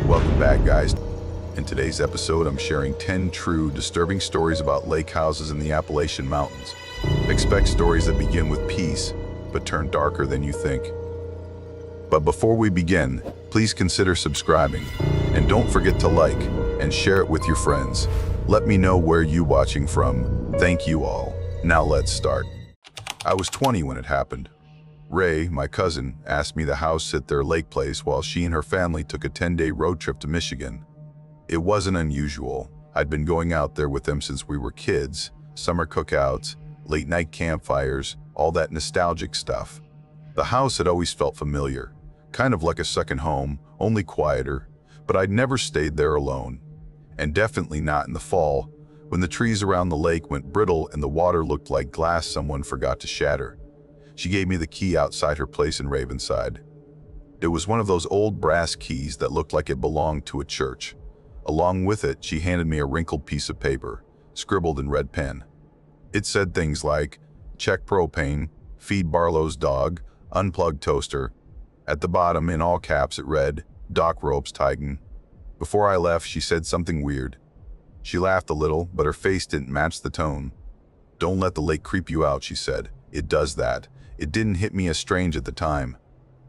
Welcome back, guys. In today's episode, I'm sharing 10 true, disturbing stories about lake houses in the Appalachian Mountains. Expect stories that begin with peace, but turn darker than you think. But before we begin, please consider subscribing, and don't forget to like and share it with your friends. Let me know where you're watching from. Thank you all. Now let's start. I was 20 when it happened. Ray, my cousin, asked me to house sit their lake place while she and her family took a 10-day road trip to Michigan. It wasn't unusual. I'd been going out there with them since we were kids, summer cookouts, late-night campfires, all that nostalgic stuff. The house had always felt familiar, kind of like a second home, only quieter, but I'd never stayed there alone. And definitely not in the fall, when the trees around the lake went brittle and the water looked like glass someone forgot to shatter. She gave me the key outside her place in Ravenside. It was one of those old brass keys that looked like it belonged to a church. Along with it, she handed me a wrinkled piece of paper, scribbled in red pen. It said things like, check propane, feed Barlow's dog, unplug toaster. At the bottom, in all caps, it read, dock ropes tighten. Before I left, she said something weird. She laughed a little, but her face didn't match the tone. Don't let the lake creep you out, she said. It does that. It didn't hit me as strange at the time.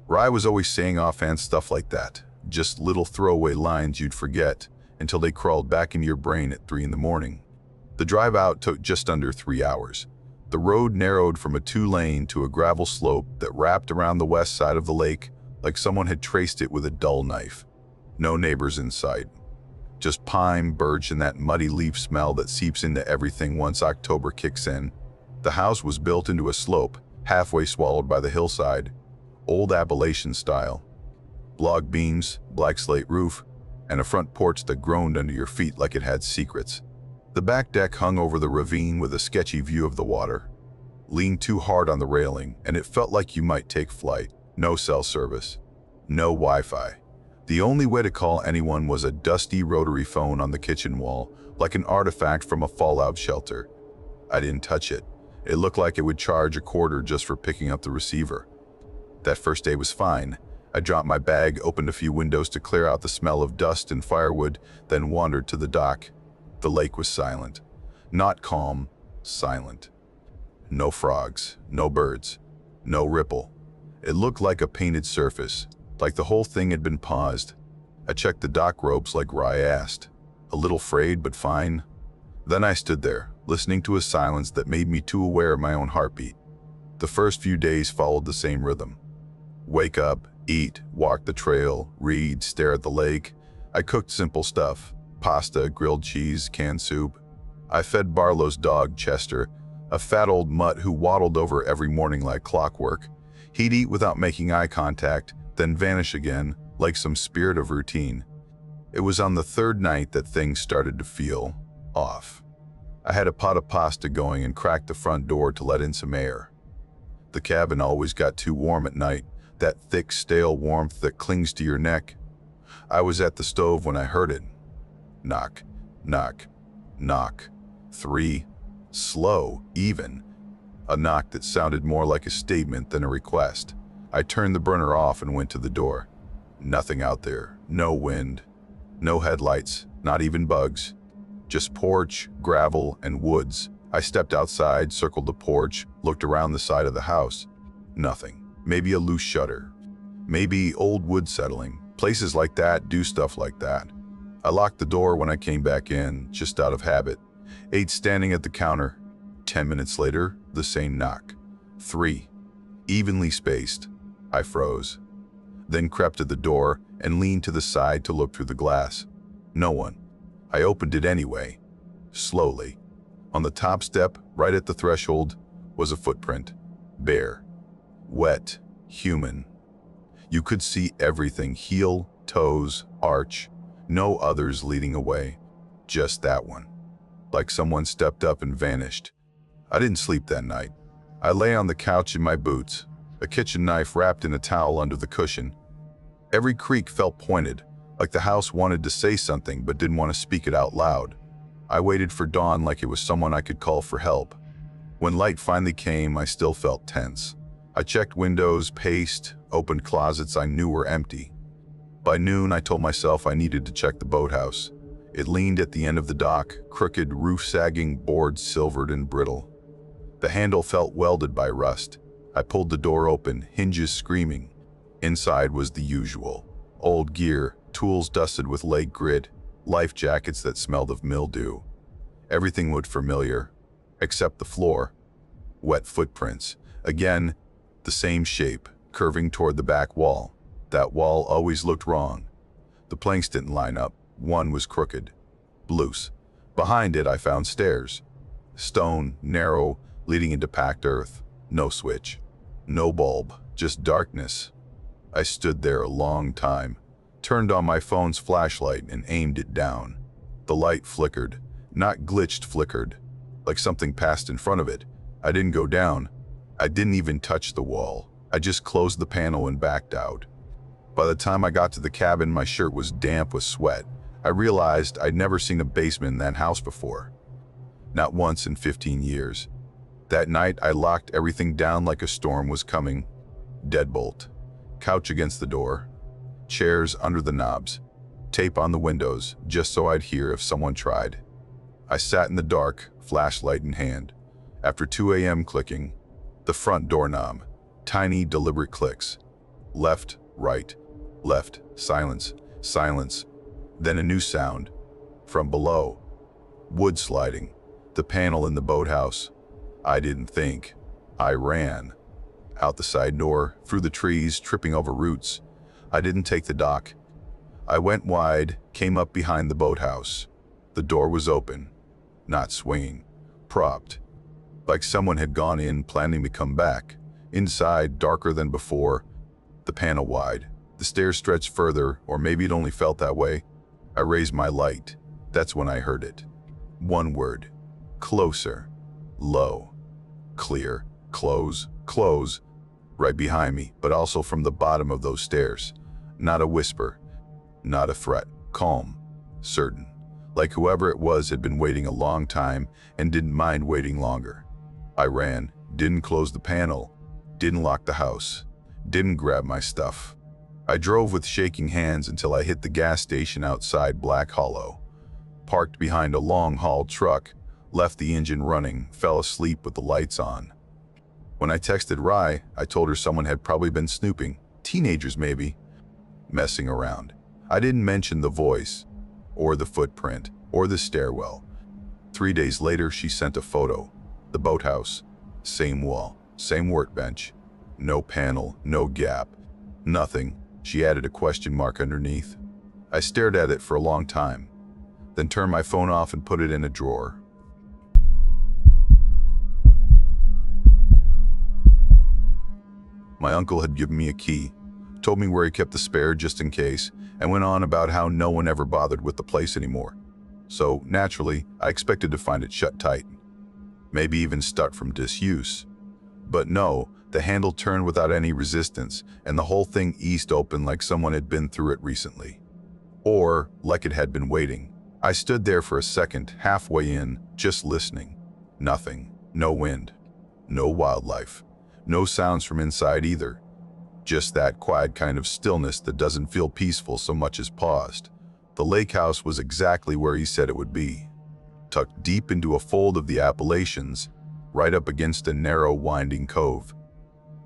Rye was always saying offhand stuff like that, just little throwaway lines you'd forget until they crawled back into your brain at 3 in the morning. The drive out took just under 3 hours. The road narrowed from a 2-lane to a gravel slope that wrapped around the west side of the lake like someone had traced it with a dull knife. No neighbors in sight. Just pine, birch, and that muddy leaf smell that seeps into everything once October kicks in. The house was built into a slope, halfway swallowed by the hillside, old Appalachian style. Log beams, black slate roof, and a front porch that groaned under your feet like it had secrets. The back deck hung over the ravine with a sketchy view of the water. Leaned too hard on the railing, and it felt like you might take flight. No cell service. No Wi-Fi. The only way to call anyone was a dusty rotary phone on the kitchen wall, like an artifact from a fallout shelter. I didn't touch it. It looked like it would charge a quarter just for picking up the receiver. That first day was fine. I dropped my bag, opened a few windows to clear out the smell of dust and firewood, then wandered to the dock. The lake was silent. Not calm, silent. No frogs, no birds, no ripple. It looked like a painted surface, like the whole thing had been paused. I checked the dock ropes like Rye asked. A little frayed, but fine. Then I stood there, listening to a silence that made me too aware of my own heartbeat. The first few days followed the same rhythm. Wake up, eat, walk the trail, read, stare at the lake. I cooked simple stuff. Pasta, grilled cheese, canned soup. I fed Barlow's dog, Chester, a fat old mutt who waddled over every morning like clockwork. He'd eat without making eye contact, then vanish again, like some spirit of routine. It was on the third night that things started to feel off. I had a pot of pasta going and cracked the front door to let in some air. The cabin always got too warm at night, that thick, stale warmth that clings to your neck. I was at the stove when I heard it. Knock, knock, knock. 3. Slow, even. A knock that sounded more like a statement than a request. I turned the burner off and went to the door. Nothing out there, no wind, no headlights, not even bugs. Just porch, gravel, and woods. I stepped outside, circled the porch, looked around the side of the house. Nothing. Maybe a loose shutter. Maybe old wood settling. Places like that do stuff like that. I locked the door when I came back in, just out of habit. Ate standing at the counter. 10 minutes later, the same knock. 3. Evenly spaced. I froze. Then crept to the door and leaned to the side to look through the glass. No one. I opened it anyway. Slowly. On the top step, right at the threshold, was a footprint. Bare. Wet. Human. You could see everything. Heel, toes, arch. No others leading away. Just that one. Like someone stepped up and vanished. I didn't sleep that night. I lay on the couch in my boots, a kitchen knife wrapped in a towel under the cushion. Every creak felt pointed, like the house wanted to say something but didn't want to speak it out loud. I waited for dawn like it was someone I could call for help. When light finally came, I still felt tense. I checked windows, paced, opened closets I knew were empty. By noon, I told myself I needed to check the boathouse. It leaned at the end of the dock, crooked, roof-sagging, boards silvered and brittle. The handle felt welded by rust. I pulled the door open, hinges screaming. Inside was the usual. Old gear, tools dusted with lake grit, life jackets that smelled of mildew. Everything looked familiar, except the floor. Wet footprints. Again, the same shape, curving toward the back wall. That wall always looked wrong. The planks didn't line up. One was crooked, loose. Behind it, I found stairs. Stone, narrow, leading into packed earth. No switch. No bulb. Just darkness. I stood there a long time, turned on my phone's flashlight and aimed it down. The light flickered. Not glitched, flickered. Like something passed in front of it. I didn't go down. I didn't even touch the wall. I just closed the panel and backed out. By the time I got to the cabin, my shirt was damp with sweat. I realized I'd never seen a basement in that house before. Not once in 15 years. That night, I locked everything down like a storm was coming. Deadbolt. Couch against the door. Chairs under the knobs. Tape on the windows, just so I'd hear if someone tried. I sat in the dark, flashlight in hand. After 2 a.m. clicking, the front doorknob. Tiny, deliberate clicks. Left, right, left, silence, silence. Then a new sound. From below. Wood sliding. The panel in the boathouse. I didn't think. I ran. Out the side door, through the trees, tripping over roots. I didn't take the dock. I went wide, came up behind the boathouse. The door was open. Not swinging. Propped. Like someone had gone in, planning to come back. Inside, darker than before. The panel wide. The stairs stretched further, or maybe it only felt that way. I raised my light. That's when I heard it. One word. Closer. Low. Clear. Close. Close. Right behind me, but also from the bottom of those stairs. Not a whisper. Not a threat. Calm. Certain. Like whoever it was had been waiting a long time and didn't mind waiting longer. I ran. Didn't close the panel. Didn't lock the house. Didn't grab my stuff. I drove with shaking hands until I hit the gas station outside Black Hollow. Parked behind a long-haul truck, left the engine running, fell asleep with the lights on. When I texted Rye, I told her someone had probably been snooping, teenagers maybe, messing around. I didn't mention the voice, or the footprint, or the stairwell. 3 days later, she sent a photo. The boathouse, same wall, same workbench, no panel, no gap, nothing. She added a question mark underneath. I stared at it for a long time, then turned my phone off and put it in a drawer. My uncle had given me a key, told me where he kept the spare just in case, and went on about how no one ever bothered with the place anymore. So, naturally, I expected to find it shut tight. Maybe even stuck from disuse. But no, the handle turned without any resistance, and the whole thing eased open like someone had been through it recently. Or, like it had been waiting. I stood there for a second, halfway in, just listening. Nothing. No wind. No wildlife. No sounds from inside either. Just that quiet kind of stillness that doesn't feel peaceful so much as paused. The lake house was exactly where he said it would be. Tucked deep into a fold of the Appalachians, right up against a narrow, winding cove.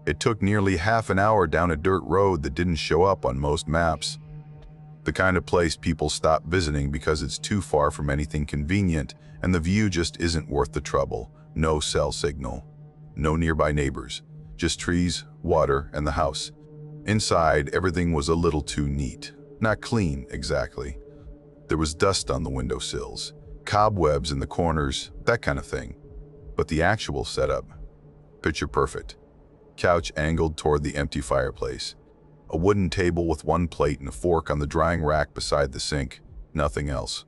It took nearly half an hour down a dirt road that didn't show up on most maps. The kind of place people stop visiting because it's too far from anything convenient and the view just isn't worth the trouble. No cell signal. No nearby neighbors. Just trees, water, and the house. Inside, everything was a little too neat. Not clean, exactly. There was dust on the windowsills, cobwebs in the corners, that kind of thing. But the actual setup, picture perfect. Couch angled toward the empty fireplace. A wooden table with one plate and a fork on the drying rack beside the sink. Nothing else.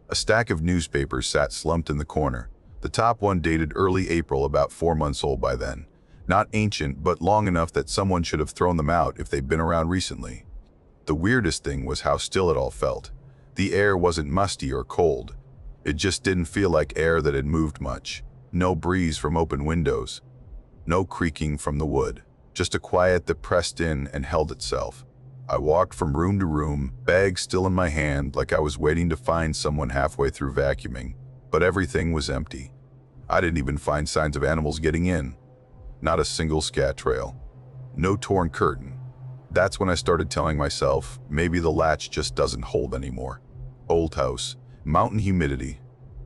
A stack of newspapers sat slumped in the corner. The top one dated early April, about 4 months old by then. Not ancient, but long enough that someone should have thrown them out if they'd been around recently. The weirdest thing was how still it all felt. The air wasn't musty or cold. It just didn't feel like air that had moved much. No breeze from open windows. No creaking from the wood. Just a quiet that pressed in and held itself. I walked from room to room, bag still in my hand like I was waiting to find someone halfway through vacuuming, but everything was empty. I didn't even find signs of animals getting in. Not a single scat trail. No torn curtain. That's when I started telling myself, maybe the latch just doesn't hold anymore. Old house, mountain humidity,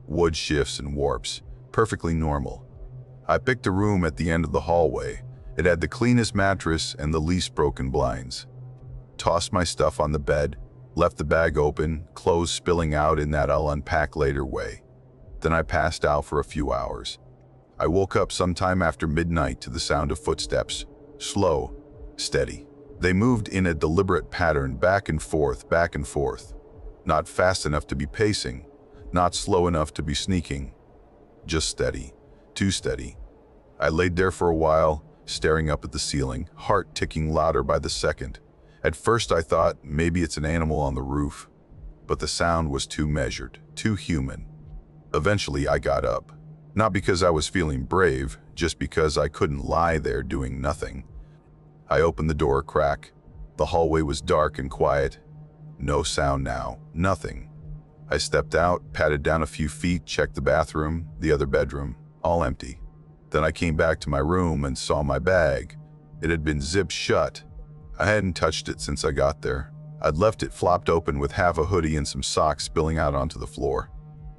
wood shifts and warps, perfectly normal. I picked a room at the end of the hallway. It had the cleanest mattress and the least broken blinds. Tossed my stuff on the bed, left the bag open, clothes spilling out in that I'll unpack later way. Then I passed out for a few hours. I woke up sometime after midnight to the sound of footsteps. Slow, steady. They moved in a deliberate pattern, back and forth, back and forth. Not fast enough to be pacing, not slow enough to be sneaking. Just steady, too steady. I laid there for a while, staring up at the ceiling, heart ticking louder by the second. At first I thought maybe it's an animal on the roof, but the sound was too measured, too human. Eventually I got up, not because I was feeling brave, just because I couldn't lie there doing nothing. I opened the door a crack. The hallway was dark and quiet. No sound now, nothing. I stepped out, patted down a few feet, checked the bathroom, the other bedroom, all empty. Then I came back to my room and saw my bag. It had been zipped shut. I hadn't touched it since I got there. I'd left it flopped open with half a hoodie and some socks spilling out onto the floor.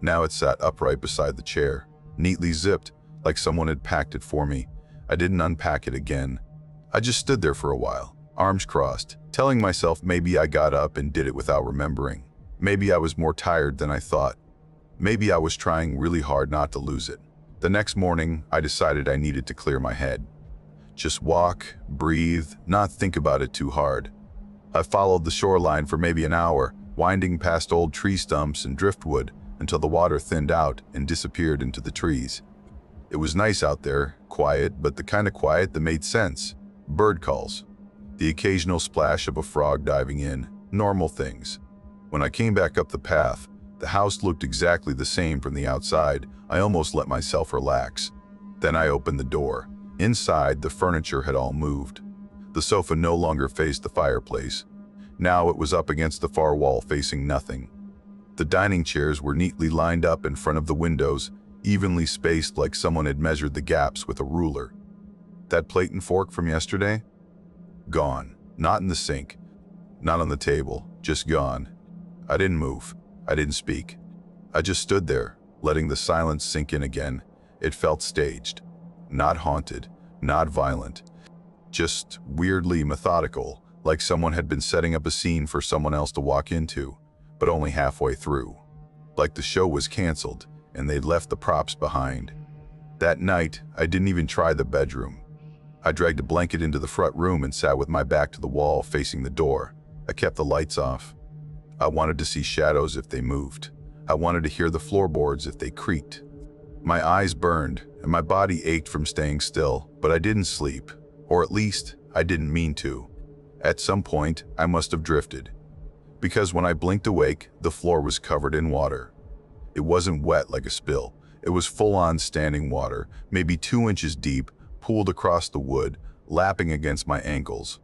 Now it sat upright beside the chair, neatly zipped, like someone had packed it for me. I didn't unpack it again. I just stood there for a while, arms crossed, telling myself maybe I got up and did it without remembering. Maybe I was more tired than I thought. Maybe I was trying really hard not to lose it. The next morning, I decided I needed to clear my head. Just walk, breathe, not think about it too hard. I followed the shoreline for maybe an hour, winding past old tree stumps and driftwood until the water thinned out and disappeared into the trees. It was nice out there, quiet, but the kind of quiet that made sense. Bird calls, the occasional splash of a frog diving in, normal things. When I came back up the path, the house looked exactly the same from the outside. I almost let myself relax. Then I opened the door. Inside, the furniture had all moved. The sofa no longer faced the fireplace. Now it was up against the far wall facing nothing. The dining chairs were neatly lined up in front of the windows, evenly spaced like someone had measured the gaps with a ruler. That plate and fork from yesterday? Gone. Not in the sink. Not on the table. Just gone. I didn't move. I didn't speak. I just stood there, letting the silence sink in again. It felt staged. Not haunted. Not violent. Just weirdly methodical, like someone had been setting up a scene for someone else to walk into, but only halfway through. Like the show was canceled, and they'd left the props behind. That night, I didn't even try the bedroom. I dragged a blanket into the front room and sat with my back to the wall facing the door. I kept the lights off. I wanted to see shadows if they moved. I wanted to hear the floorboards if they creaked. My eyes burned and my body ached from staying still, but I didn't sleep, or at least I didn't mean to. At some point, I must have drifted, because when I blinked awake, the floor was covered in water. It wasn't wet like a spill. It was full-on standing water, maybe 2 inches deep, pooled across the wood, lapping against my ankles.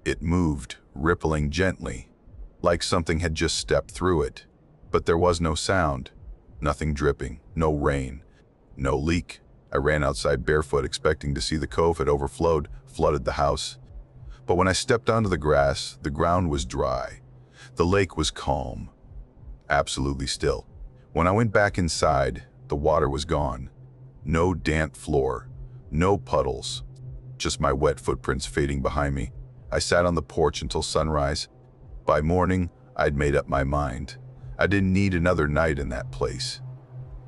It moved, rippling gently, like something had just stepped through it. But there was no sound, nothing dripping, no rain, no leak. I ran outside barefoot, expecting to see the cove had overflowed, flooded the house. But when I stepped onto the grass, the ground was dry. The lake was calm, absolutely still. When I went back inside, the water was gone. No damp floor, no puddles, just my wet footprints fading behind me. I sat on the porch until sunrise. By morning, I'd made up my mind. I didn't need another night in that place.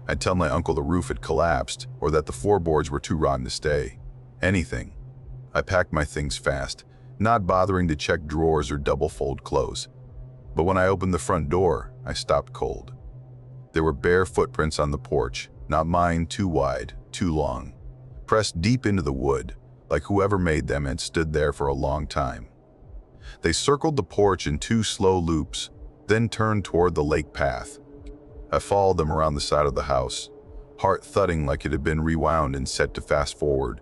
I'd tell my uncle the roof had collapsed or that the floorboards were too rotten to stay. Anything. I packed my things fast, not bothering to check drawers or double-fold clothes. But when I opened the front door, I stopped cold. There were bare footprints on the porch, not mine, too wide, too long, pressed deep into the wood, like whoever made them had stood there for a long time. They circled the porch in 2 slow loops, then turned toward the lake path. I followed them around the side of the house, heart thudding like it had been rewound and set to fast forward.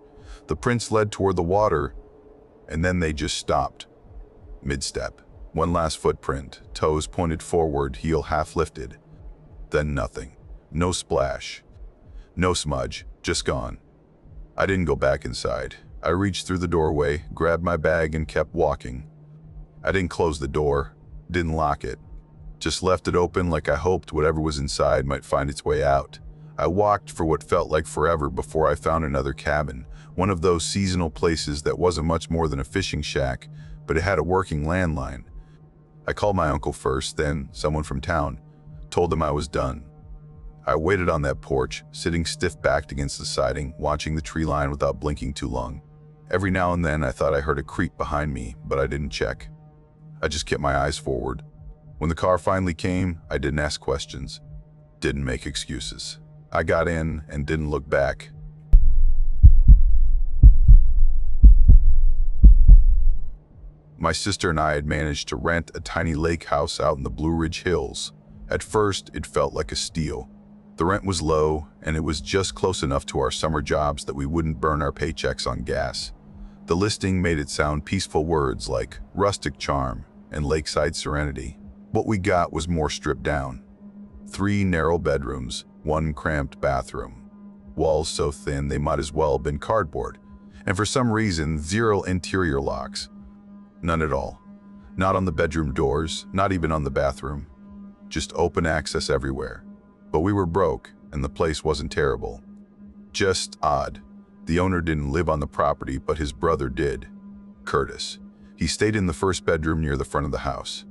The prints led toward the water, and then they just stopped. Mid-step. One last footprint, toes pointed forward, heel half lifted. Then nothing. No splash. No smudge. Just gone. I didn't go back inside. I reached through the doorway, grabbed my bag, and kept walking. I didn't close the door. Didn't lock it. Just left it open like I hoped whatever was inside might find its way out. I walked for what felt like forever before I found another cabin, one of those seasonal places that wasn't much more than a fishing shack, but it had a working landline. I called my uncle first, then someone from town. Told them I was done. I waited on that porch, sitting stiff-backed against the siding, watching the tree line without blinking too long. Every now and then I thought I heard a creak behind me, but I didn't check. I just kept my eyes forward. When the car finally came, I didn't ask questions. Didn't make excuses. I got in and didn't look back. My sister and I had managed to rent a tiny lake house out in the Blue Ridge Hills. At first, it felt like a steal. The rent was low, and it was just close enough to our summer jobs that we wouldn't burn our paychecks on gas. The listing made it sound peaceful, words like rustic charm and lakeside serenity. What we got was more stripped down. 3 narrow bedrooms, 1 cramped bathroom. Walls so thin they might as well have been cardboard. And for some reason, 0 interior locks. None at all. Not on the bedroom doors, not even on the bathroom. Just open access everywhere. But we were broke, and the place wasn't terrible. Just odd. The owner didn't live on the property, but his brother did. Curtis. He stayed in the first bedroom near the front of the house.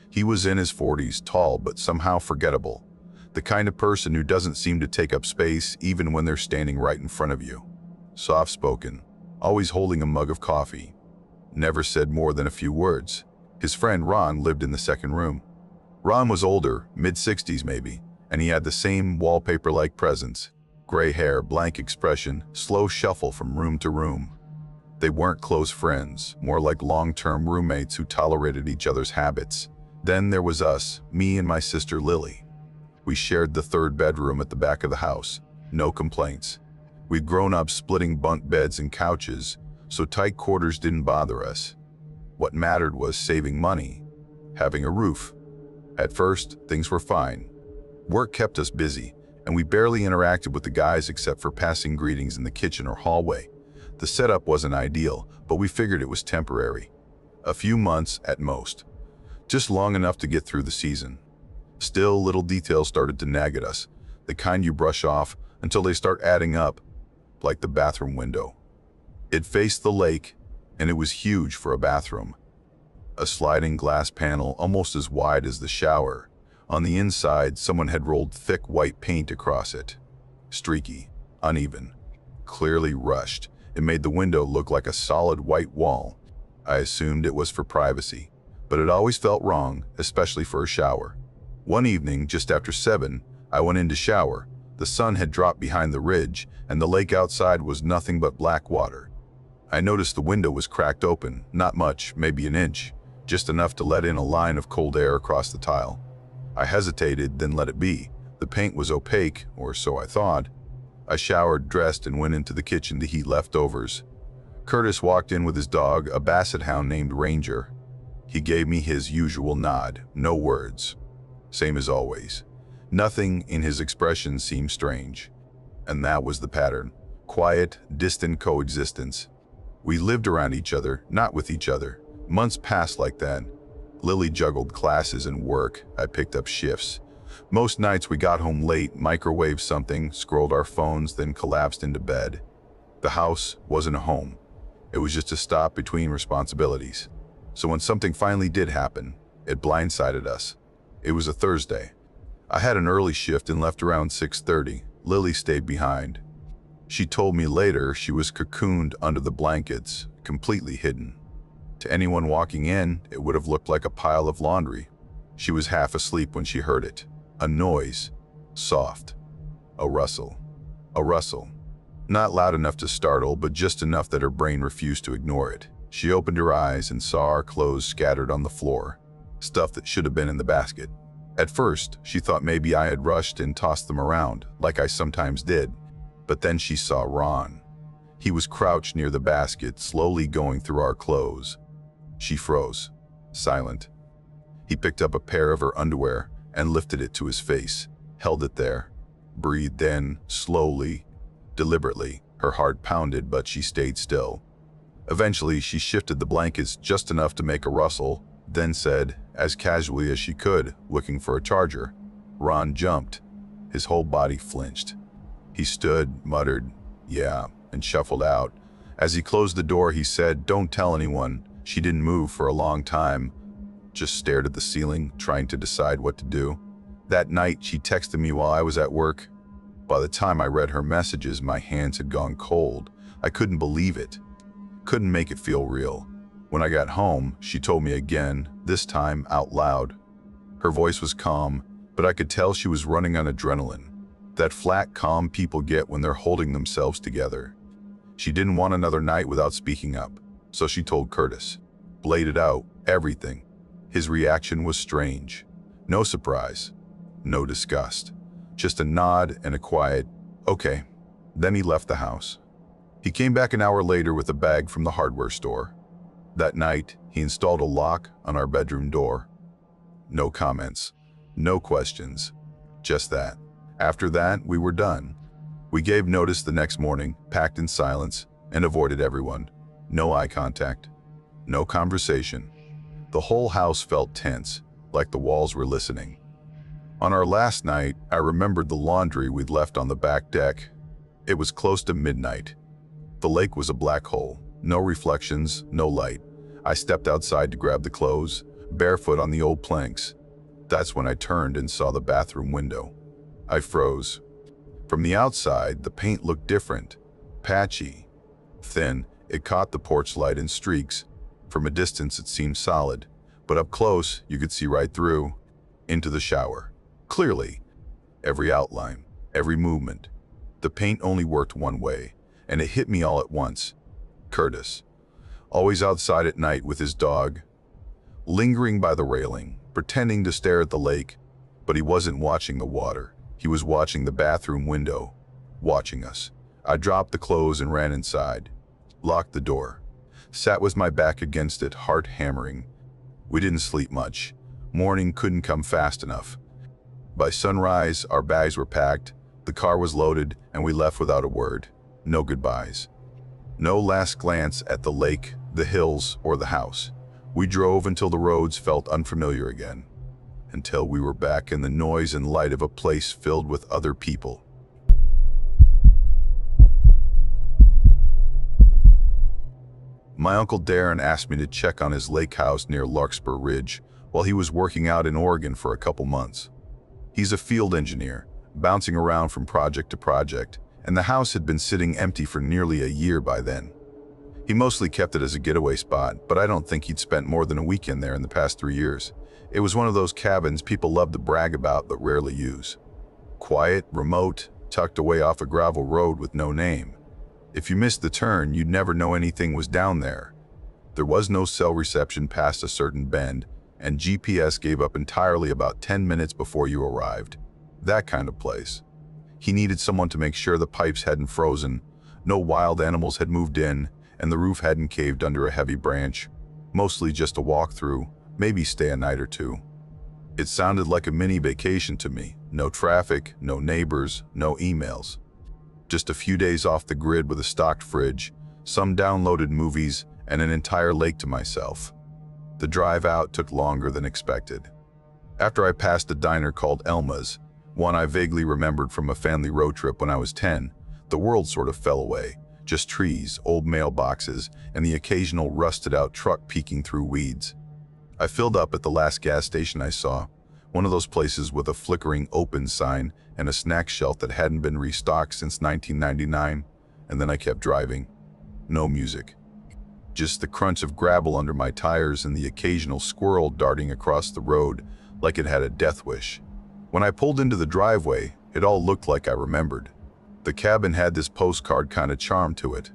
He was in his 40s, tall but somehow forgettable. The kind of person who doesn't seem to take up space even when they're standing right in front of you. Soft-spoken, always holding a mug of coffee. Never said more than a few words. His friend Ron lived in the second room. Ron was older, mid-60s maybe, and he had the same wallpaper-like presence. Gray hair, blank expression, slow shuffle from room to room. They weren't close friends, more like long-term roommates who tolerated each other's habits. Then there was us, me and my sister Lily. We shared the third bedroom at the back of the house. No complaints. We'd grown up splitting bunk beds and couches, so tight quarters didn't bother us. What mattered was saving money, having a roof. At first, things were fine. Work kept us busy, and we barely interacted with the guys except for passing greetings in the kitchen or hallway. The setup wasn't ideal, but we figured it was temporary. A few months at most. Just long enough to get through the season. Still, little details started to nag at us, the kind you brush off until they start adding up, like the bathroom window. It faced the lake, and it was huge for a bathroom. A sliding glass panel almost as wide as the shower. On the inside, someone had rolled thick white paint across it. Streaky, uneven, clearly rushed. It made the window look like a solid white wall. I assumed it was for privacy, but it always felt wrong, especially for a shower. One evening, just after 7, I went in to shower. The sun had dropped behind the ridge, and the lake outside was nothing but black water. I noticed the window was cracked open, not much, maybe an inch, just enough to let in a line of cold air across the tile. I hesitated, then let it be. The paint was opaque, or so I thought. I showered, dressed, and went into the kitchen to heat leftovers. Curtis walked in with his dog, a basset hound named Ranger. He gave me his usual nod, no words. Same as always. Nothing in his expression seemed strange. And that was the pattern. Quiet, distant coexistence. We lived around each other, not with each other. Months passed like that. Lily juggled classes and work. I picked up shifts. Most nights we got home late, microwaved something, scrolled our phones, then collapsed into bed. The house wasn't a home. It was just a stop between responsibilities. So when something finally did happen, it blindsided us. It was a Thursday. I had an early shift and left around 6:30. Lily stayed behind. She told me later she was cocooned under the blankets, completely hidden. To anyone walking in, it would have looked like a pile of laundry. She was half asleep when she heard it. A noise. Soft. A rustle. A rustle. Not loud enough to startle, but just enough that her brain refused to ignore it. She opened her eyes and saw our clothes scattered on the floor. Stuff that should have been in the basket. At first, she thought maybe I had rushed and tossed them around, like I sometimes did. But then she saw Ron. He was crouched near the basket, slowly going through our clothes. She froze. silent. He picked up a pair of her underwear and lifted it to his face, held it there, breathed in, slowly, deliberately. Her heart pounded, but she stayed still. Eventually, she shifted the blankets just enough to make a rustle, then said, as casually as she could, looking for a charger. Ron jumped. His whole body flinched. He stood, muttered, "Yeah," and shuffled out. As he closed the door, he said, "Don't tell anyone." She didn't move for a long time, just stared at the ceiling, trying to decide what to do. That night, she texted me while I was at work. By the time I read her messages, my hands had gone cold. I couldn't believe it. Couldn't make it feel real. When I got home, she told me again, this time out loud. Her voice was calm, but I could tell she was running on adrenaline. That flat, calm people get when they're holding themselves together. She didn't want another night without speaking up, so she told Curtis. Bladed out, everything. His reaction was strange. No surprise, no disgust. Just a nod and a quiet, "Okay." Then he left the house. He came back an hour later with a bag from the hardware store. That night, he installed a lock on our bedroom door. No comments, no questions, just that. After that, we were done. We gave notice the next morning, packed in silence, and avoided everyone. No eye contact, no conversation. The whole house felt tense, like the walls were listening. On our last night, I remembered the laundry we'd left on the back deck. It was close to midnight. The lake was a black hole, no reflections, no light. I stepped outside to grab the clothes, barefoot on the old planks. That's when I turned and saw the bathroom window. I froze. From the outside, the paint looked different, patchy, thin. It caught the porch light in streaks. From a distance, it seemed solid, but up close, you could see right through, into the shower. Clearly, every outline, every movement. The paint only worked one way, and it hit me all at once. Curtis, always outside at night with his dog, lingering by the railing, pretending to stare at the lake, but he wasn't watching the water. He was watching the bathroom window, watching us. I dropped the clothes and ran inside, locked the door, sat with my back against it, heart hammering. We didn't sleep much. Morning couldn't come fast enough. By sunrise, our bags were packed, the car was loaded, and we left without a word. No goodbyes. No last glance at the lake, the hills, or the house. We drove until the roads felt unfamiliar again, until we were back in the noise and light of a place filled with other people. My Uncle Darren asked me to check on his lake house near Larkspur Ridge while he was working out in Oregon for a couple months. He's a field engineer, bouncing around from project to project, and the house had been sitting empty for nearly a year by then. He mostly kept it as a getaway spot, but I don't think he'd spent more than a weekend there in the past 3 years. It was one of those cabins people love to brag about but rarely use. Quiet, remote, tucked away off a gravel road with no name. If you missed the turn, you'd never know anything was down there. There was no cell reception past a certain bend, and GPS gave up entirely about 10 minutes before you arrived. That kind of place. He needed someone to make sure the pipes hadn't frozen, no wild animals had moved in, and the roof hadn't caved under a heavy branch. Mostly just a walk through, maybe stay a night or two. It sounded like a mini vacation to me. No traffic, no neighbors, no emails. Just a few days off the grid with a stocked fridge, some downloaded movies, and an entire lake to myself. The drive out took longer than expected. After I passed a diner called Elma's, one I vaguely remembered from a family road trip when I was 10, the world sort of fell away. Just trees, old mailboxes, and the occasional rusted-out truck peeking through weeds. I filled up at the last gas station I saw, one of those places with a flickering open sign and a snack shelf that hadn't been restocked since 1999, and then I kept driving. No music. Just the crunch of gravel under my tires and the occasional squirrel darting across the road like it had a death wish. When I pulled into the driveway, it all looked like I remembered. The cabin had this postcard kind of charm to it.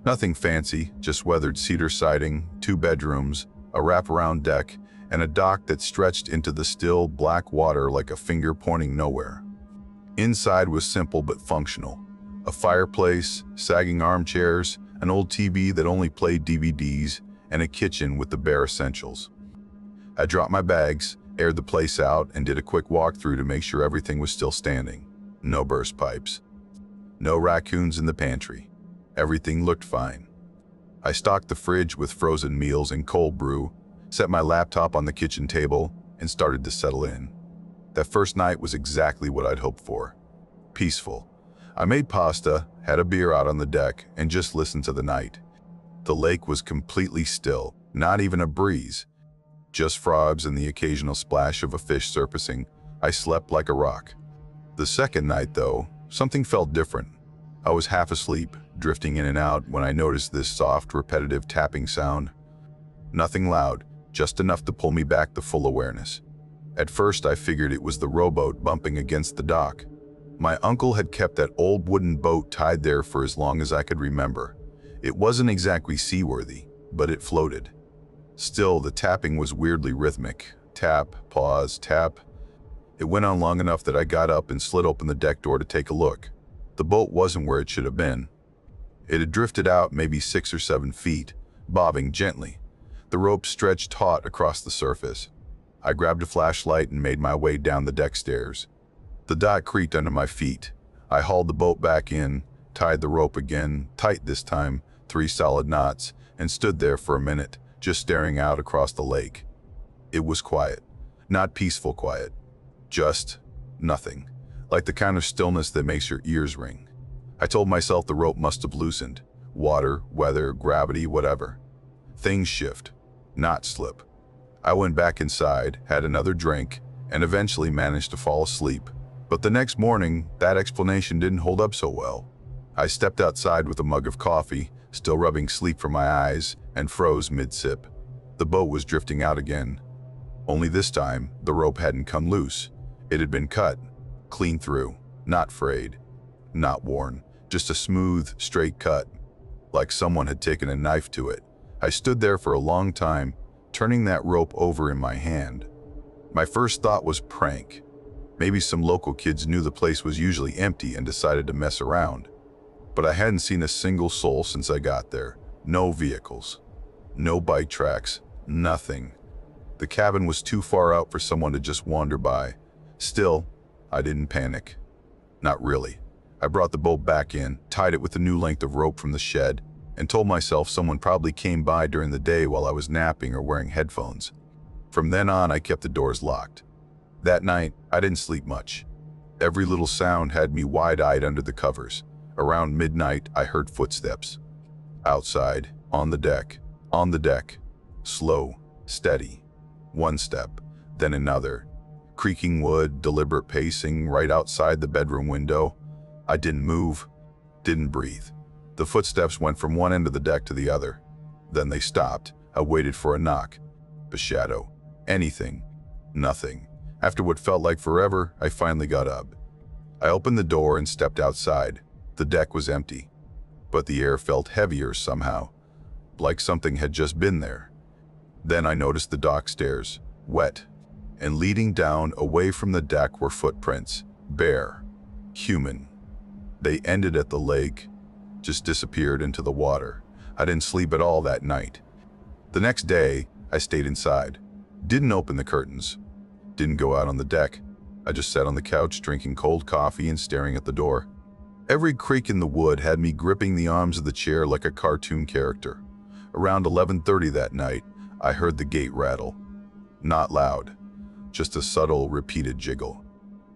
Nothing fancy, just weathered cedar siding, 2 bedrooms, a wraparound deck, and a dock that stretched into the still, black water like a finger pointing nowhere. Inside was simple but functional. A fireplace, sagging armchairs, an old TV that only played DVDs, and a kitchen with the bare essentials. I dropped my bags, aired the place out, and did a quick walkthrough to make sure everything was still standing. No burst pipes. No raccoons in the pantry. Everything looked fine. I stocked the fridge with frozen meals and cold brew, set my laptop on the kitchen table, and started to settle in. That first night was exactly what I'd hoped for. Peaceful. I made pasta, had a beer out on the deck, and just listened to the night. The lake was completely still, not even a breeze. Just frogs and the occasional splash of a fish surfacing. I slept like a rock. The second night, though, something felt different. I was half asleep, drifting in and out, when I noticed this soft, repetitive tapping sound. Nothing loud, just enough to pull me back to full awareness. At first, I figured it was the rowboat bumping against the dock. My uncle had kept that old wooden boat tied there for as long as I could remember. It wasn't exactly seaworthy, but it floated. Still, the tapping was weirdly rhythmic. Tap, pause, tap. It went on long enough that I got up and slid open the deck door to take a look. The boat wasn't where it should have been. It had drifted out maybe 6 or 7 feet, bobbing gently. The rope stretched taut across the surface. I grabbed a flashlight and made my way down the deck stairs. The dock creaked under my feet. I hauled the boat back in, tied the rope again, tight this time, 3 solid knots, and stood there for a minute, just staring out across the lake. It was quiet. Not peaceful quiet. Just nothing. Like the kind of stillness that makes your ears ring. I told myself the rope must have loosened. Water, weather, gravity, whatever. Things shift, not slip. I went back inside, had another drink, and eventually managed to fall asleep. But the next morning, that explanation didn't hold up so well. I stepped outside with a mug of coffee, still rubbing sleep from my eyes, and froze mid-sip. The boat was drifting out again. Only this time, the rope hadn't come loose. It had been cut, clean through, not frayed, not worn, just a smooth, straight cut, like someone had taken a knife to it. I stood there for a long time, turning that rope over in my hand. My first thought was prank. Maybe some local kids knew the place was usually empty and decided to mess around. But I hadn't seen a single soul since I got there. No vehicles. No bike tracks. Nothing. The cabin was too far out for someone to just wander by. Still, I didn't panic. Not really. I brought the boat back in, tied it with a new length of rope from the shed, and told myself someone probably came by during the day while I was napping or wearing headphones. From then on, I kept the doors locked. That night, I didn't sleep much. Every little sound had me wide-eyed under the covers. Around midnight, I heard footsteps. Outside, on the deck. Slow, steady. One step, then another. Creaking wood, deliberate pacing right outside the bedroom window. I didn't move, didn't breathe. The footsteps went from one end of the deck to the other. Then they stopped. I waited for a knock. A shadow. Anything. Nothing. After what felt like forever, I finally got up. I opened the door and stepped outside. The deck was empty, but the air felt heavier somehow, like something had just been there. Then I noticed the dock stairs, wet, and leading down away from the deck were footprints, bare, human. They ended at the lake, just disappeared into the water. I didn't sleep at all that night. The next day, I stayed inside. Didn't open the curtains. Didn't go out on the deck. I just sat on the couch drinking cold coffee and staring at the door. Every creak in the wood had me gripping the arms of the chair like a cartoon character. Around 11:30 that night, I heard the gate rattle. Not loud, just a subtle, repeated jiggle.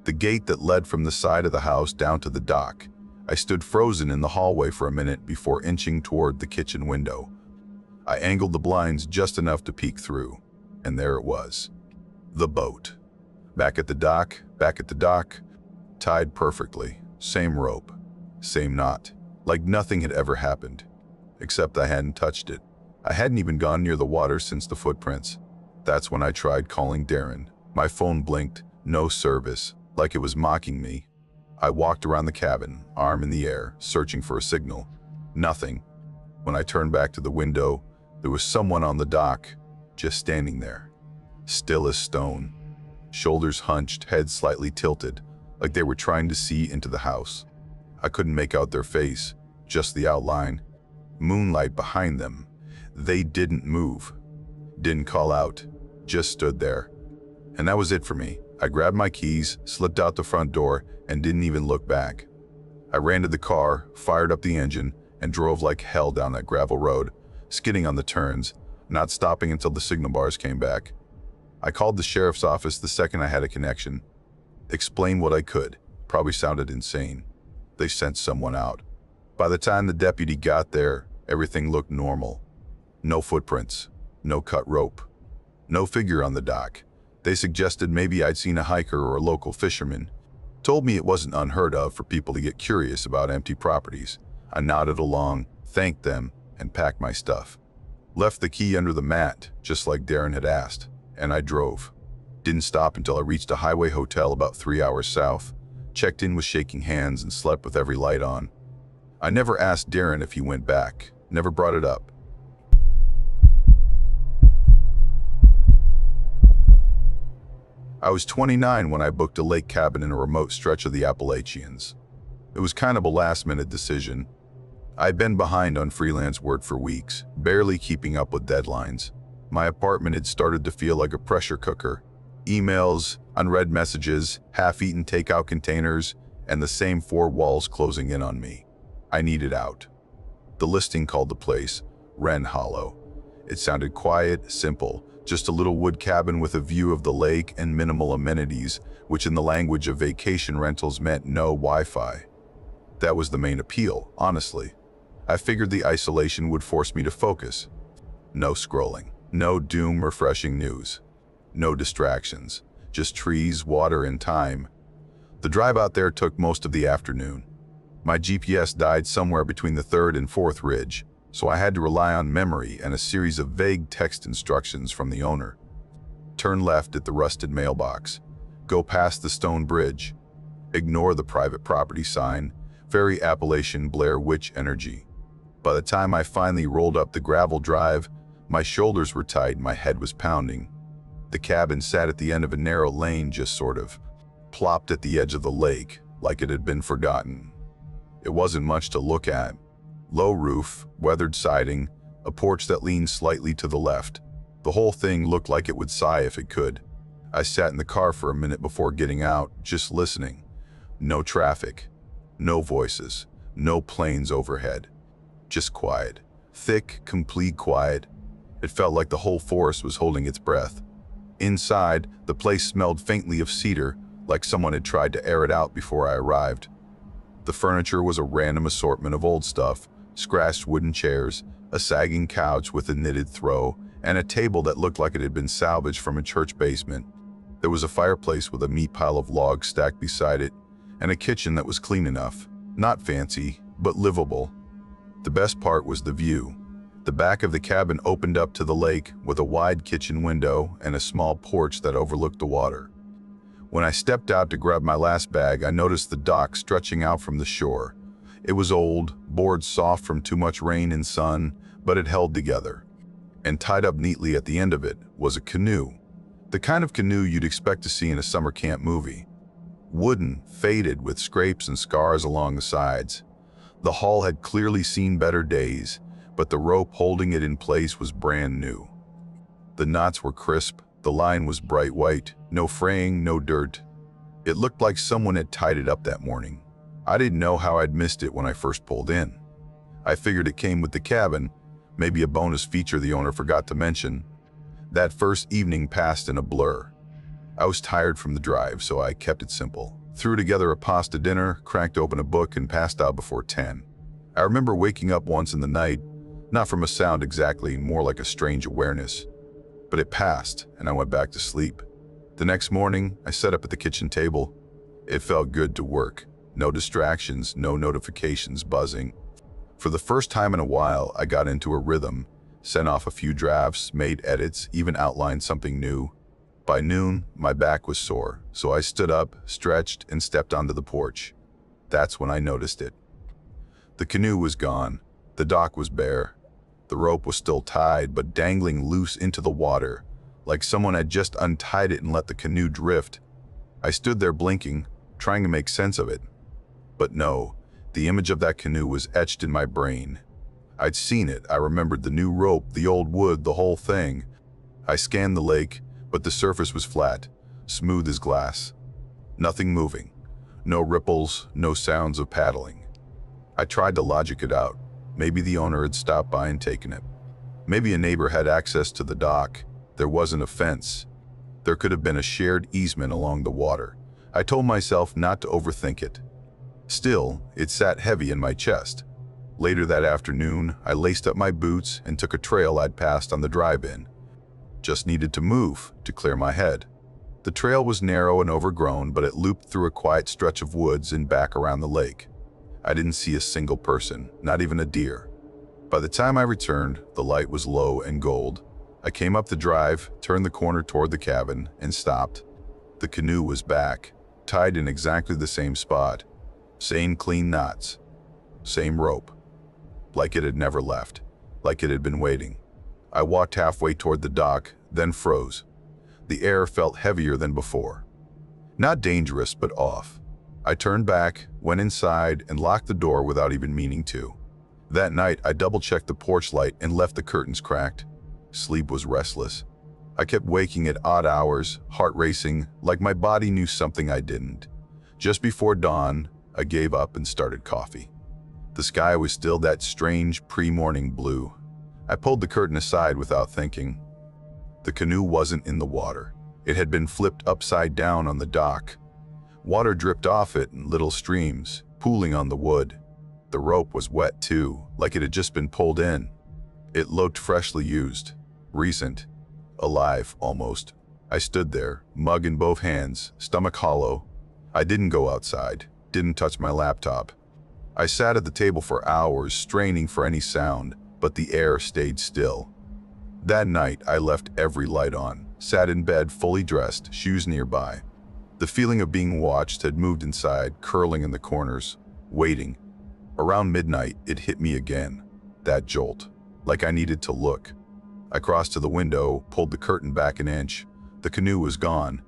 The gate that led from the side of the house down to the dock. I stood frozen in the hallway for a minute before inching toward the kitchen window. I angled the blinds just enough to peek through, and there it was. The boat. Back at the dock, tied perfectly, same rope, same knot, like nothing had ever happened, except I hadn't touched it. I hadn't even gone near the water since the footprints. That's when I tried calling Darren. My phone blinked, no service, like it was mocking me. I walked around the cabin, arm in the air, searching for a signal. Nothing. When I turned back to the window, there was someone on the dock, just standing there, still as stone. Shoulders hunched, head slightly tilted, like they were trying to see into the house. I couldn't make out their face, just the outline. Moonlight behind them. They didn't move, didn't call out, just stood there. And that was it for me. I grabbed my keys, slipped out the front door, and didn't even look back. I ran to the car, fired up the engine, and drove like hell down that gravel road, skidding on the turns, not stopping until the signal bars came back. I called the sheriff's office the second I had a connection. Explained what I could. Probably sounded insane. They sent someone out. By the time the deputy got there, everything looked normal. No footprints, no cut rope, no figure on the dock. They suggested maybe I'd seen a hiker or a local fisherman. Told me it wasn't unheard of for people to get curious about empty properties. I nodded along, thanked them, and packed my stuff. Left the key under the mat, just like Darren had asked, and I drove. Didn't stop until I reached a highway hotel about 3 hours south. Checked in with shaking hands and slept with every light on. I never asked Darren if he went back, never brought it up. I was 29 when I booked a lake cabin in a remote stretch of the Appalachians. It was kind of a last-minute decision. I'd been behind on freelance work for weeks, barely keeping up with deadlines. My apartment had started to feel like a pressure cooker. Emails, unread messages, half-eaten takeout containers, and the same four walls closing in on me. I needed out. The listing called the place Wren Hollow. It sounded quiet, simple, just a little wood cabin with a view of the lake and minimal amenities, which in the language of vacation rentals meant no Wi-Fi. That was the main appeal, honestly. I figured the isolation would force me to focus. No scrolling, no doom-refreshing news, no distractions, just trees, water, and time. The drive out there took most of the afternoon. My GPS died somewhere between the third and fourth ridge, so I had to rely on memory and a series of vague text instructions from the owner. Turn left at the rusted mailbox. Go past the stone bridge. Ignore the private property sign. Very Appalachian Blair Witch energy. By the time I finally rolled up the gravel drive, my shoulders were tight and my head was pounding. The cabin sat at the end of a narrow lane, just sort of plopped at the edge of the lake, like it had been forgotten. It wasn't much to look at. Low roof, weathered siding, a porch that leaned slightly to the left. The whole thing looked like it would sigh if it could. I sat in the car for a minute before getting out, just listening. No traffic, no voices, no planes overhead. Just quiet. Thick, complete quiet. It felt like the whole forest was holding its breath. Inside, the place smelled faintly of cedar, like someone had tried to air it out before I arrived. The furniture was a random assortment of old stuff, scratched wooden chairs, a sagging couch with a knitted throw, and a table that looked like it had been salvaged from a church basement. There was a fireplace with a meat pile of logs stacked beside it, and a kitchen that was clean enough. Not fancy, but livable. The best part was the view. The back of the cabin opened up to the lake with a wide kitchen window and a small porch that overlooked the water. When I stepped out to grab my last bag, I noticed the dock stretching out from the shore. It was old, boards soft from too much rain and sun, but it held together. And tied up neatly at the end of it was a canoe. The kind of canoe you'd expect to see in a summer camp movie. Wooden, faded, with scrapes and scars along the sides. The hull had clearly seen better days, but the rope holding it in place was brand new. The knots were crisp, the line was bright white, no fraying, no dirt. It looked like someone had tied it up that morning. I didn't know how I'd missed it when I first pulled in. I figured it came with the cabin, maybe a bonus feature the owner forgot to mention. That first evening passed in a blur. I was tired from the drive, so I kept it simple. Threw together a pasta dinner, cracked open a book, and passed out before 10. I remember waking up once in the night, not from a sound exactly, more like a strange awareness. But it passed, and I went back to sleep. The next morning, I sat up at the kitchen table. It felt good to work. No distractions, no notifications buzzing. For the first time in a while, I got into a rhythm, sent off a few drafts, made edits, even outlined something new. By noon, my back was sore, so I stood up, stretched, and stepped onto the porch. That's when I noticed it. The canoe was gone. The dock was bare. The rope was still tied, but dangling loose into the water, like someone had just untied it and let the canoe drift. I stood there blinking, trying to make sense of it. But no, the image of that canoe was etched in my brain. I'd seen it, I remembered the new rope, the old wood, the whole thing. I scanned the lake, but the surface was flat, smooth as glass. Nothing moving. No ripples, no sounds of paddling. I tried to logic it out. Maybe the owner had stopped by and taken it. Maybe a neighbor had access to the dock. There wasn't a fence. There could have been a shared easement along the water. I told myself not to overthink it. Still, it sat heavy in my chest. Later that afternoon, I laced up my boots and took a trail I'd passed on the drive-in. Just needed to move to clear my head. The trail was narrow and overgrown, but it looped through a quiet stretch of woods and back around the lake. I didn't see a single person, not even a deer. By the time I returned, the light was low and gold. I came up the drive, turned the corner toward the cabin, and stopped. The canoe was back, tied in exactly the same spot. Same clean knots. Same rope. Like it had never left. Like it had been waiting. I walked halfway toward the dock, then froze. The air felt heavier than before. Not dangerous, but off. I turned back, went inside, and locked the door without even meaning to. That night, I double-checked the porch light and left the curtains cracked. Sleep was restless. I kept waking at odd hours, heart racing, like my body knew something I didn't. Just before dawn, I gave up and started coffee. The sky was still that strange pre-morning blue. I pulled the curtain aside without thinking. The canoe wasn't in the water. It had been flipped upside down on the dock. Water dripped off it in little streams, pooling on the wood. The rope was wet too, like it had just been pulled in. It looked freshly used, recent, alive almost. I stood there, mug in both hands, stomach hollow. I didn't go outside, didn't touch my laptop. I sat at the table for hours, straining for any sound, but the air stayed still. That night, I left every light on, sat in bed fully dressed, shoes nearby. The feeling of being watched had moved inside, curling in the corners, waiting. Around midnight, it hit me again, that jolt, like I needed to look. I crossed to the window, pulled the curtain back an inch. The canoe was gone,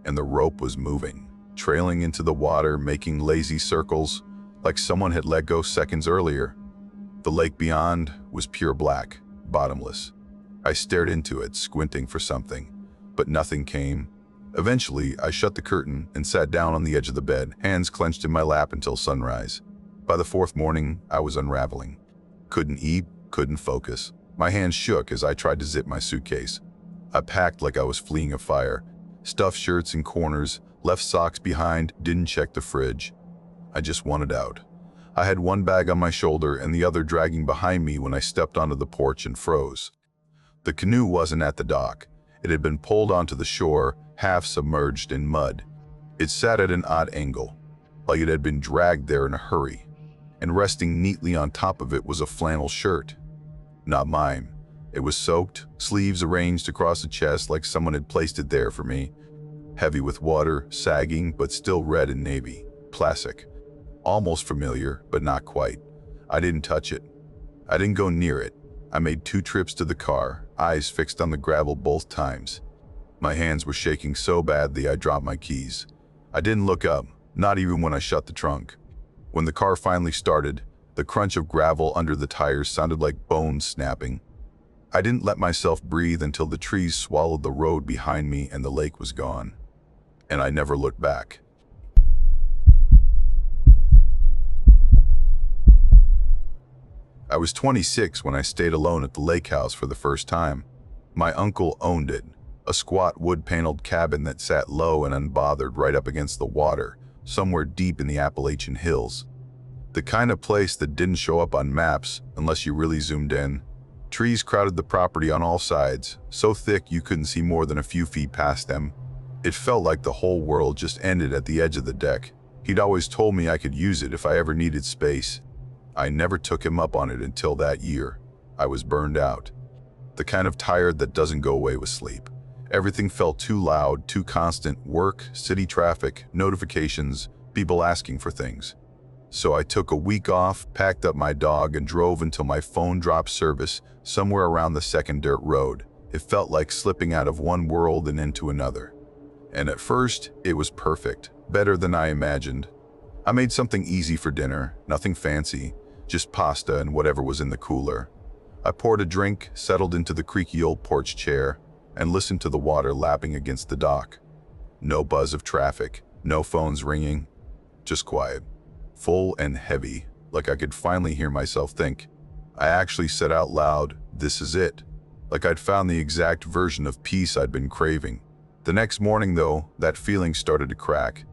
and the rope was moving, trailing into the water, making lazy circles, like someone had let go seconds earlier. The lake beyond was pure black, bottomless. I stared into it, squinting for something, but nothing came. Eventually, I shut the curtain and sat down on the edge of the bed, hands clenched in my lap until sunrise. By the fourth morning, I was unraveling. Couldn't eat, couldn't focus. My hands shook as I tried to zip my suitcase. I packed like I was fleeing a fire. Stuffed shirts in corners, left socks behind, didn't check the fridge. I just wanted out. I had one bag on my shoulder and the other dragging behind me when I stepped onto the porch and froze. The canoe wasn't at the dock. It had been pulled onto the shore, half submerged in mud. It sat at an odd angle, like it had been dragged there in a hurry, and resting neatly on top of it was a flannel shirt. Not mine. It was soaked, sleeves arranged across the chest like someone had placed it there for me. Heavy with water, sagging, but still red and navy. Classic. Almost familiar, but not quite. I didn't touch it. I didn't go near it. I made 2 trips to the car, eyes fixed on the gravel both times. My hands were shaking so badly I dropped my keys. I didn't look up, not even when I shut the trunk. When the car finally started, the crunch of gravel under the tires sounded like bones snapping. I didn't let myself breathe until the trees swallowed the road behind me and the lake was gone. And I never looked back. I was 26 when I stayed alone at the lake house for the first time. My uncle owned it, a squat wood-paneled cabin that sat low and unbothered right up against the water, somewhere deep in the Appalachian hills. The kind of place that didn't show up on maps unless you really zoomed in. Trees crowded the property on all sides, so thick you couldn't see more than a few feet past them. It felt like the whole world just ended at the edge of the deck. He'd always told me I could use it if I ever needed space. I never took him up on it until that year. I was burned out. The kind of tired that doesn't go away with sleep. Everything felt too loud, too constant. Work, city traffic, notifications, people asking for things. So I took a week off, packed up my dog, and drove until my phone dropped service somewhere around the second dirt road. It felt like slipping out of one world and into another. And at first, it was perfect, better than I imagined. I made something easy for dinner, nothing fancy, just pasta and whatever was in the cooler. I poured a drink, settled into the creaky old porch chair. and listened to the water lapping against the dock. No buzz of traffic, no phones ringing, just quiet, full and heavy, like I could finally hear myself think. I actually said out loud, "This is it," like I'd found the exact version of peace I'd been craving. The next morning, though, that feeling started to crack.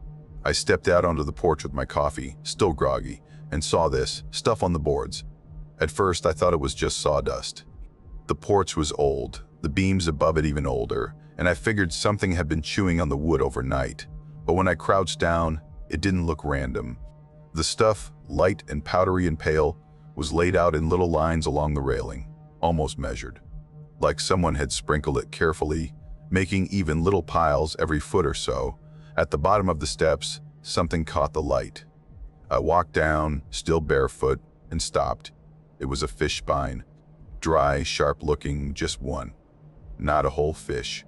I stepped out onto the porch with my coffee, still groggy, and saw this stuff on the boards. At first, I thought it was just sawdust. The porch was old, the beams above it even older, and I figured something had been chewing on the wood overnight. But when I crouched down, it didn't look random. The stuff, light and powdery and pale, was laid out in little lines along the railing, almost measured. Like someone had sprinkled it carefully, making even little piles every foot or so. At the bottom of the steps, something caught the light. I walked down, still barefoot, and stopped. It was a fish spine. Dry, sharp-looking, just one. Not a whole fish.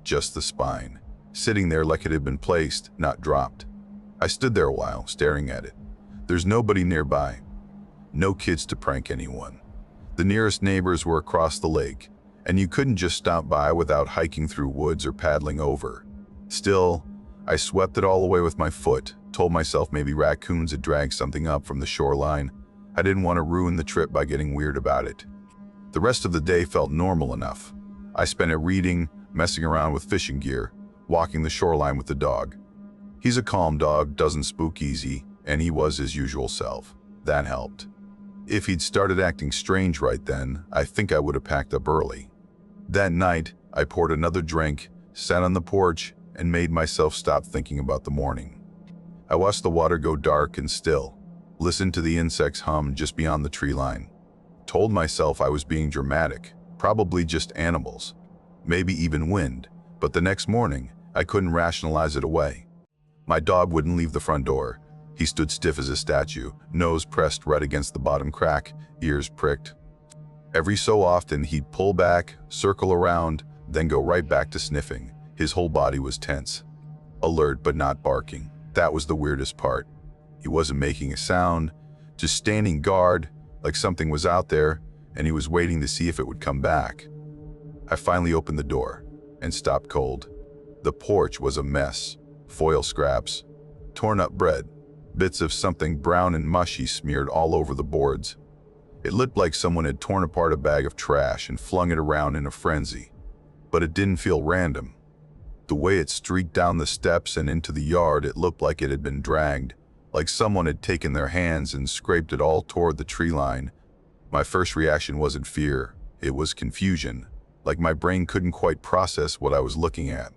Just the spine, sitting there like it had been placed, not dropped. I stood there a while, staring at it. There's nobody nearby. No kids to prank anyone. The nearest neighbors were across the lake, and you couldn't just stop by without hiking through woods or paddling over. Still, I swept it all away with my foot, told myself maybe raccoons had dragged something up from the shoreline. I didn't want to ruin the trip by getting weird about it. The rest of the day felt normal enough. I spent it reading, messing around with fishing gear, walking the shoreline with the dog. He's a calm dog, doesn't spook easy, and he was his usual self. That helped. If he'd started acting strange right then, I think I would have packed up early. That night, I poured another drink, sat on the porch, and made myself stop thinking about the morning. I watched the water go dark and still, listened to the insects hum just beyond the tree line. Told myself I was being dramatic, probably just animals, maybe even wind, but the next morning, I couldn't rationalize it away. My dog wouldn't leave the front door. He stood stiff as a statue, nose pressed right against the bottom crack, ears pricked. Every so often, he'd pull back, circle around, then go right back to sniffing. His whole body was tense, alert but not barking. That was the weirdest part. He wasn't making a sound, just standing guard, like something was out there, and he was waiting to see if it would come back. I finally opened the door and stopped cold. The porch was a mess. Foil scraps, torn up bread, bits of something brown and mushy smeared all over the boards. It looked like someone had torn apart a bag of trash and flung it around in a frenzy. But it didn't feel random. The way it streaked down the steps and into the yard, it looked like it had been dragged, like someone had taken their hands and scraped it all toward the tree line. My first reaction wasn't fear, it was confusion, like my brain couldn't quite process what I was looking at.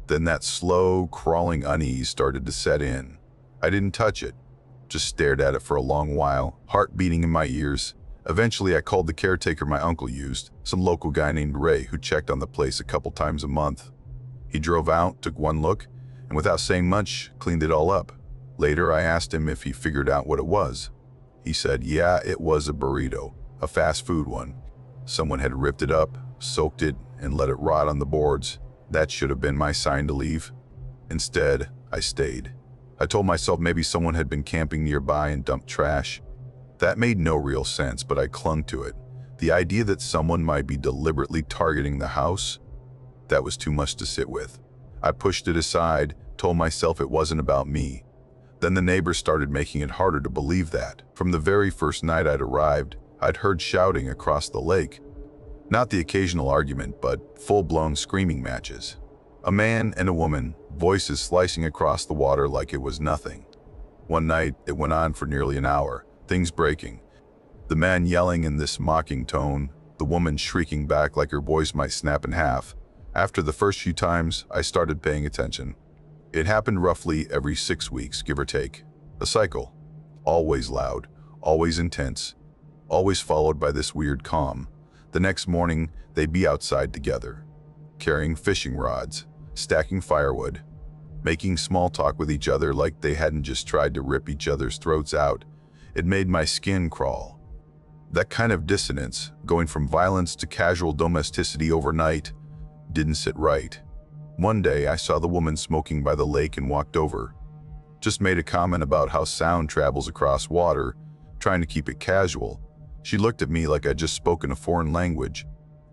Then that slow, crawling unease started to set in. I didn't touch it, just stared at it for a long while, heart beating in my ears. Eventually, I called the caretaker my uncle used, some local guy named Ray who checked on the place a couple times a month. He drove out, took one look, and without saying much, cleaned it all up. Later, I asked him if he figured out what it was. He said, yeah, it was a burrito, a fast food one. Someone had ripped it up, soaked it, and let it rot on the boards. That should have been my sign to leave. Instead, I stayed. I told myself maybe someone had been camping nearby and dumped trash. That made no real sense, but I clung to it. The idea that someone might be deliberately targeting the house, that was too much to sit with. I pushed it aside, told myself it wasn't about me. Then the neighbors started making it harder to believe that. From the very first night I'd arrived, I'd heard shouting across the lake. Not the occasional argument, but full-blown screaming matches. A man and a woman, voices slicing across the water like it was nothing. One night, it went on for nearly an hour, things breaking. The man yelling in this mocking tone, the woman shrieking back like her voice might snap in half. After the first few times, I started paying attention. It happened roughly every 6 weeks, give or take. A cycle. Always loud, always intense, always followed by this weird calm. The next morning, they'd be outside together, carrying fishing rods, stacking firewood, making small talk with each other like they hadn't just tried to rip each other's throats out. It made my skin crawl. That kind of dissonance, going from violence to casual domesticity overnight, didn't sit right. One day, I saw the woman smoking by the lake and walked over. Just made a comment about how sound travels across water, trying to keep it casual. She looked at me like I'd just spoken a foreign language.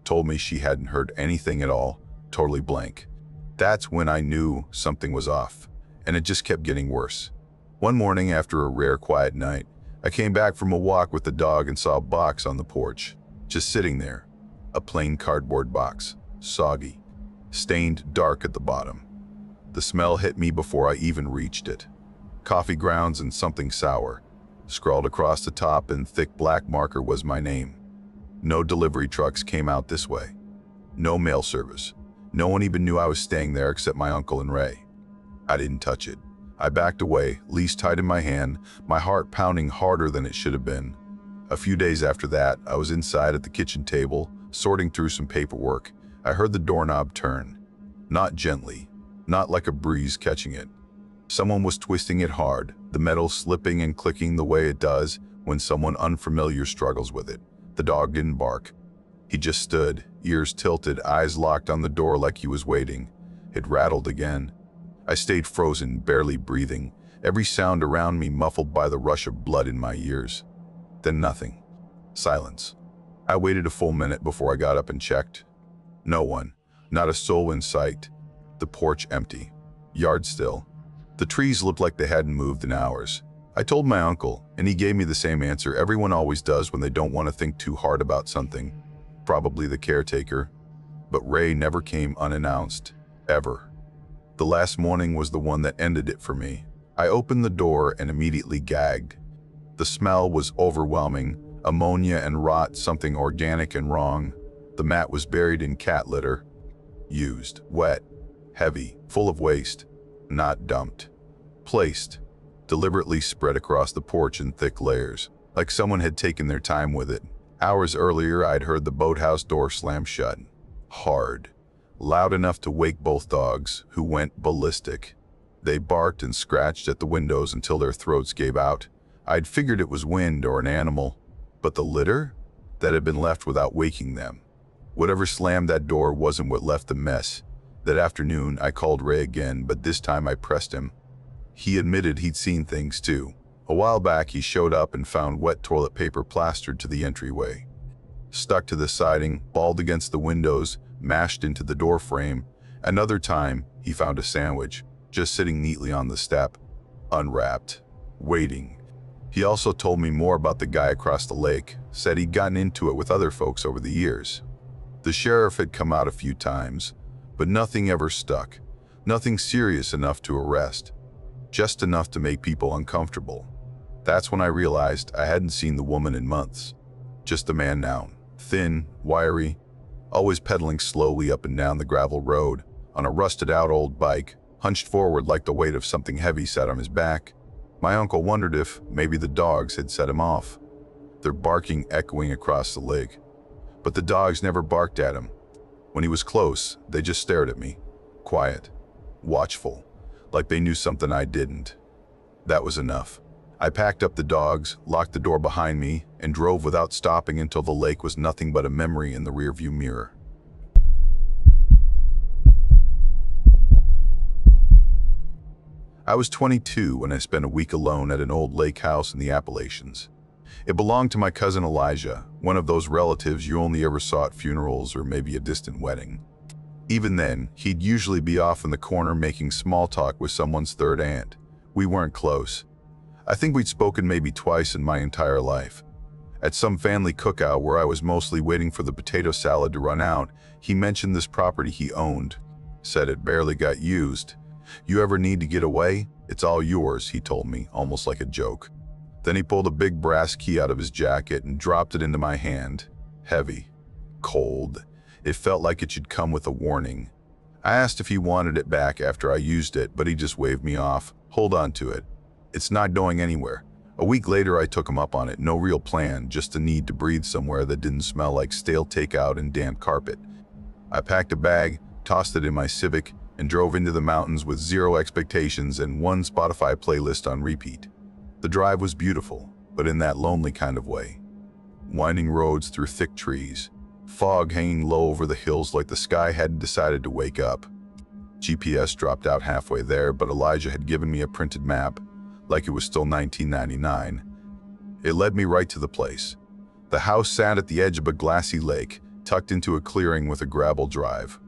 told me she hadn't heard anything at all, totally blank. That's when I knew something was off, and it just kept getting worse. One morning after a rare quiet night, I came back from a walk with the dog and saw a box on the porch, just sitting there. A plain cardboard box, soggy, stained dark at the bottom. The smell hit me before I even reached it. Coffee grounds and something sour. Scrawled across the top in thick black marker was my name. No delivery trucks came out this way. No mail service. No one even knew I was staying there except my uncle and Ray. I didn't touch it. I backed away, leash tight in my hand, my heart pounding harder than it should have been. A few days after that, I was inside at the kitchen table, sorting through some paperwork. I heard the doorknob turn. Not gently, not like a breeze catching it. Someone was twisting it hard, the metal slipping and clicking the way it does when someone unfamiliar struggles with it. The dog didn't bark. He just stood, ears tilted, eyes locked on the door like he was waiting. It rattled again. I stayed frozen, barely breathing, every sound around me muffled by the rush of blood in my ears. Then nothing. Silence. I waited a full minute before I got up and checked. No one. Not a soul in sight. The porch empty. Yard still. The trees looked like they hadn't moved in hours. I told my uncle, and he gave me the same answer everyone always does when they don't want to think too hard about something. Probably the caretaker. But Ray never came unannounced. Ever. The last morning was the one that ended it for me. I opened the door and immediately gagged. The smell was overwhelming. Ammonia and rot, something organic and wrong. The mat was buried in cat litter. Used, wet, heavy, full of waste. Not dumped. Placed. Deliberately spread across the porch in thick layers, like someone had taken their time with it. Hours earlier, I'd heard the boathouse door slam shut. Hard. Loud enough to wake both dogs, who went ballistic. They barked and scratched at the windows until their throats gave out. I'd figured it was wind or an animal. But the litter? That had been left without waking them. Whatever slammed that door wasn't what left the mess. That afternoon, I called Ray again, but this time I pressed him. He admitted he'd seen things too. A while back, he showed up and found wet toilet paper plastered to the entryway. Stuck to the siding, balled against the windows, mashed into the door frame. Another time, he found a sandwich, just sitting neatly on the step, unwrapped, waiting. He also told me more about the guy across the lake, said he'd gotten into it with other folks over the years. The sheriff had come out a few times, but nothing ever stuck. Nothing serious enough to arrest. Just enough to make people uncomfortable. That's when I realized I hadn't seen the woman in months. Just the man now, thin, wiry, always pedaling slowly up and down the gravel road, on a rusted-out old bike, hunched forward like the weight of something heavy sat on his back. My uncle wondered if maybe the dogs had set him off, their barking echoing across the lake. But the dogs never barked at him. When he was close, they just stared at me, quiet, watchful, like they knew something I didn't. That was enough. I packed up the dogs, locked the door behind me, and drove without stopping until the lake was nothing but a memory in the rearview mirror. I was 22 when I spent a week alone at an old lake house in the Appalachians. It belonged to my cousin Elijah, one of those relatives you only ever saw at funerals or maybe a distant wedding. Even then, he'd usually be off in the corner making small talk with someone's third aunt. We weren't close. I think we'd spoken maybe twice in my entire life. At some family cookout where I was mostly waiting for the potato salad to run out, he mentioned this property he owned. Said it barely got used. "You ever need to get away? It's all yours," he told me, almost like a joke. Then he pulled a big brass key out of his jacket and dropped it into my hand. Heavy. Cold. It felt like it should come with a warning. I asked if he wanted it back after I used it, but he just waved me off. "Hold on to it. It's not going anywhere." A week later, I took him up on it. No real plan, just a need to breathe somewhere that didn't smell like stale takeout and damp carpet. I packed a bag, tossed it in my Civic, and drove into the mountains with zero expectations and one Spotify playlist on repeat. The drive was beautiful, but in that lonely kind of way. Winding roads through thick trees, fog hanging low over the hills like the sky hadn't decided to wake up. GPS dropped out halfway there, but Elijah had given me a printed map, like it was still 1999. It led me right to the place. The house sat at the edge of a glassy lake, tucked into a clearing with a gravel drive.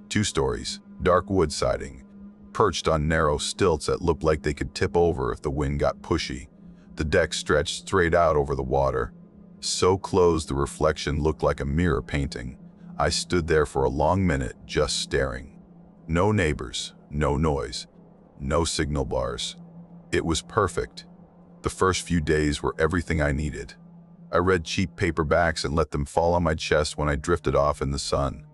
2 stories, dark wood siding, perched on narrow stilts that looked like they could tip over if the wind got pushy. The deck stretched straight out over the water, so close the reflection looked like a mirror painting. I stood there for a long minute, just staring. No neighbors, no noise, no signal bars. It was perfect. The first few days were everything I needed. I read cheap paperbacks and let them fall on my chest when I drifted off in the sun.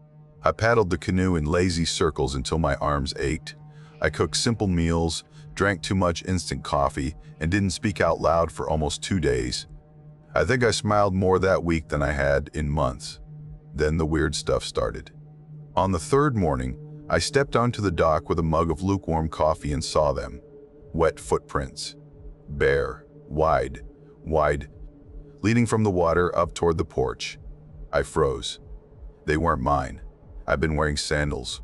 I paddled the canoe in lazy circles until my arms ached. I cooked simple meals, drank too much instant coffee, and didn't speak out loud for almost 2 days. I think I smiled more that week than I had in months. Then the weird stuff started. On the 3rd morning, I stepped onto the dock with a mug of lukewarm coffee and saw them. Wet footprints. Bare, wide, leading from the water up toward the porch. I froze. They weren't mine. I'd been wearing sandals.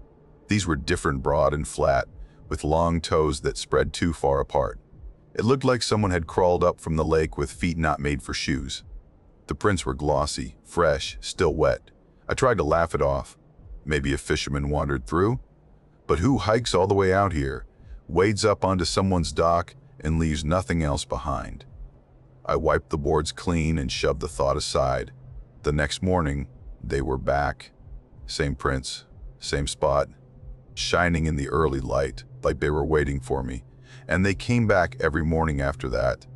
These were different, broad and flat, with long toes that spread too far apart. It looked like someone had crawled up from the lake with feet not made for shoes. The prints were glossy, fresh, still wet. I tried to laugh it off. Maybe a fisherman wandered through? But who hikes all the way out here, wades up onto someone's dock, and leaves nothing else behind? I wiped the boards clean and shoved the thought aside. The next morning, they were back. Same prints, same spot, shining in the early light, like they were waiting for me. And they came back every morning after that.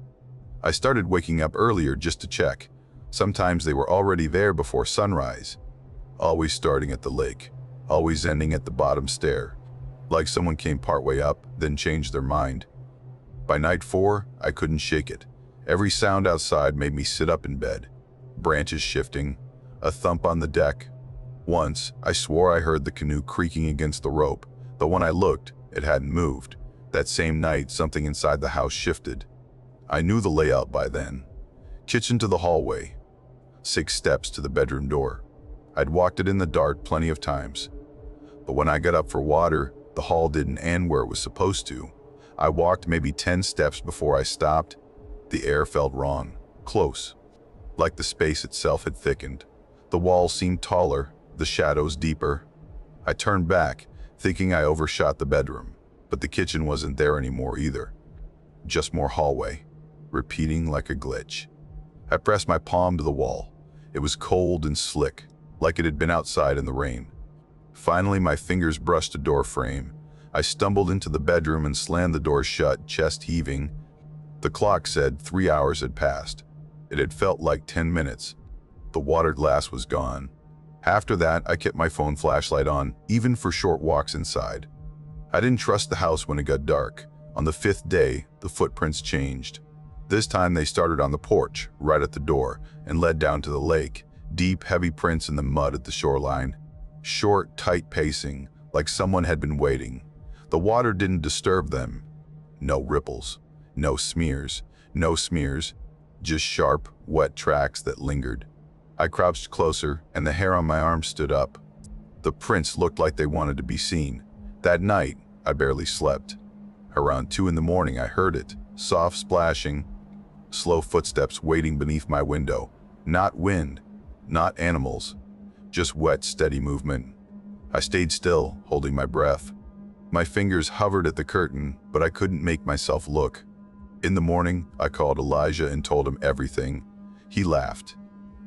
I started waking up earlier just to check. Sometimes they were already there before sunrise. Always starting at the lake, always ending at the bottom stair. Like someone came partway up, then changed their mind. By night 4, I couldn't shake it. Every sound outside made me sit up in bed. Branches shifting, a thump on the deck. Once, I swore I heard the canoe creaking against the rope, but when I looked, it hadn't moved. That same night, something inside the house shifted. I knew the layout by then. Kitchen to the hallway. 6 steps to the bedroom door. I'd walked it in the dark plenty of times. But when I got up for water, the hall didn't end where it was supposed to. I walked maybe 10 steps before I stopped. The air felt wrong, close, like the space itself had thickened. The walls seemed taller, the shadows deeper. I turned back, thinking I overshot the bedroom, but the kitchen wasn't there anymore either. Just more hallway, repeating like a glitch. I pressed my palm to the wall. It was cold and slick, like it had been outside in the rain. Finally, my fingers brushed a door frame. I stumbled into the bedroom and slammed the door shut, chest heaving. The clock said 3 hours had passed. It had felt like 10 minutes. The water glass was gone. After that, I kept my phone flashlight on, even for short walks inside. I didn't trust the house when it got dark. On the 5th day, the footprints changed. This time they started on the porch, right at the door, and led down to the lake. Deep, heavy prints in the mud at the shoreline. Short, tight pacing, like someone had been waiting. The water didn't disturb them. No ripples, no smears, just sharp, wet tracks that lingered. I crouched closer, and the hair on my arm stood up. The prints looked like they wanted to be seen. That night, I barely slept. Around 2 in the morning, I heard it, soft splashing, slow footsteps waiting beneath my window. Not wind, not animals, just wet, steady movement. I stayed still, holding my breath. My fingers hovered at the curtain, but I couldn't make myself look. In the morning, I called Elijah and told him everything. He laughed.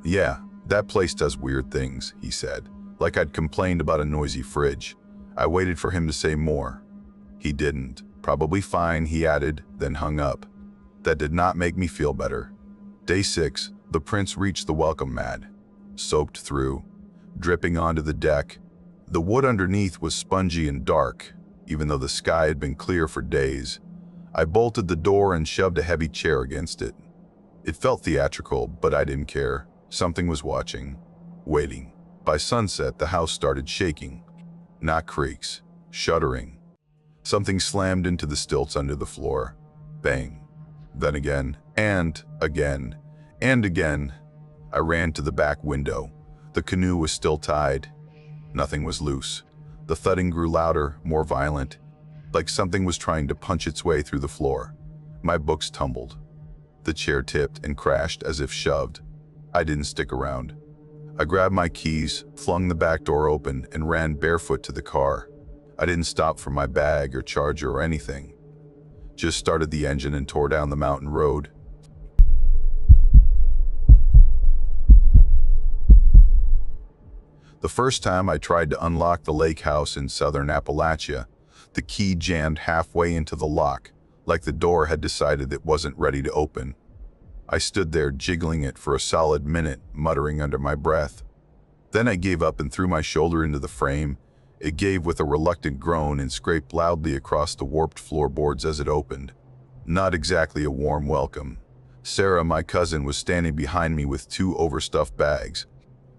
"Yeah, that place does weird things," he said, like I'd complained about a noisy fridge. I waited for him to say more. He didn't. "Probably fine," he added, then hung up. That did not make me feel better. Day 6, the prints reached the welcome mat, soaked through, dripping onto the deck. The wood underneath was spongy and dark, even though the sky had been clear for days. I bolted the door and shoved a heavy chair against it. It felt theatrical, but I didn't care. Something was watching, waiting. By sunset, the house started shaking. Not creaks, shuddering. Something slammed into the stilts under the floor. Bang. Then again, and again, and again. I ran to the back window. The canoe was still tied. Nothing was loose. The thudding grew louder, more violent, like something was trying to punch its way through the floor. My books tumbled. The chair tipped and crashed as if shoved. I didn't stick around. I grabbed my keys, flung the back door open, and ran barefoot to the car. I didn't stop for my bag or charger or anything. Just started the engine and tore down the mountain road. The first time I tried to unlock the lake house in southern Appalachia, the key jammed halfway into the lock, like the door had decided it wasn't ready to open. I stood there jiggling it for a solid minute, muttering under my breath. Then I gave up and threw my shoulder into the frame. It gave with a reluctant groan and scraped loudly across the warped floorboards as it opened. Not exactly a warm welcome. Sarah, my cousin, was standing behind me with 2 overstuffed bags.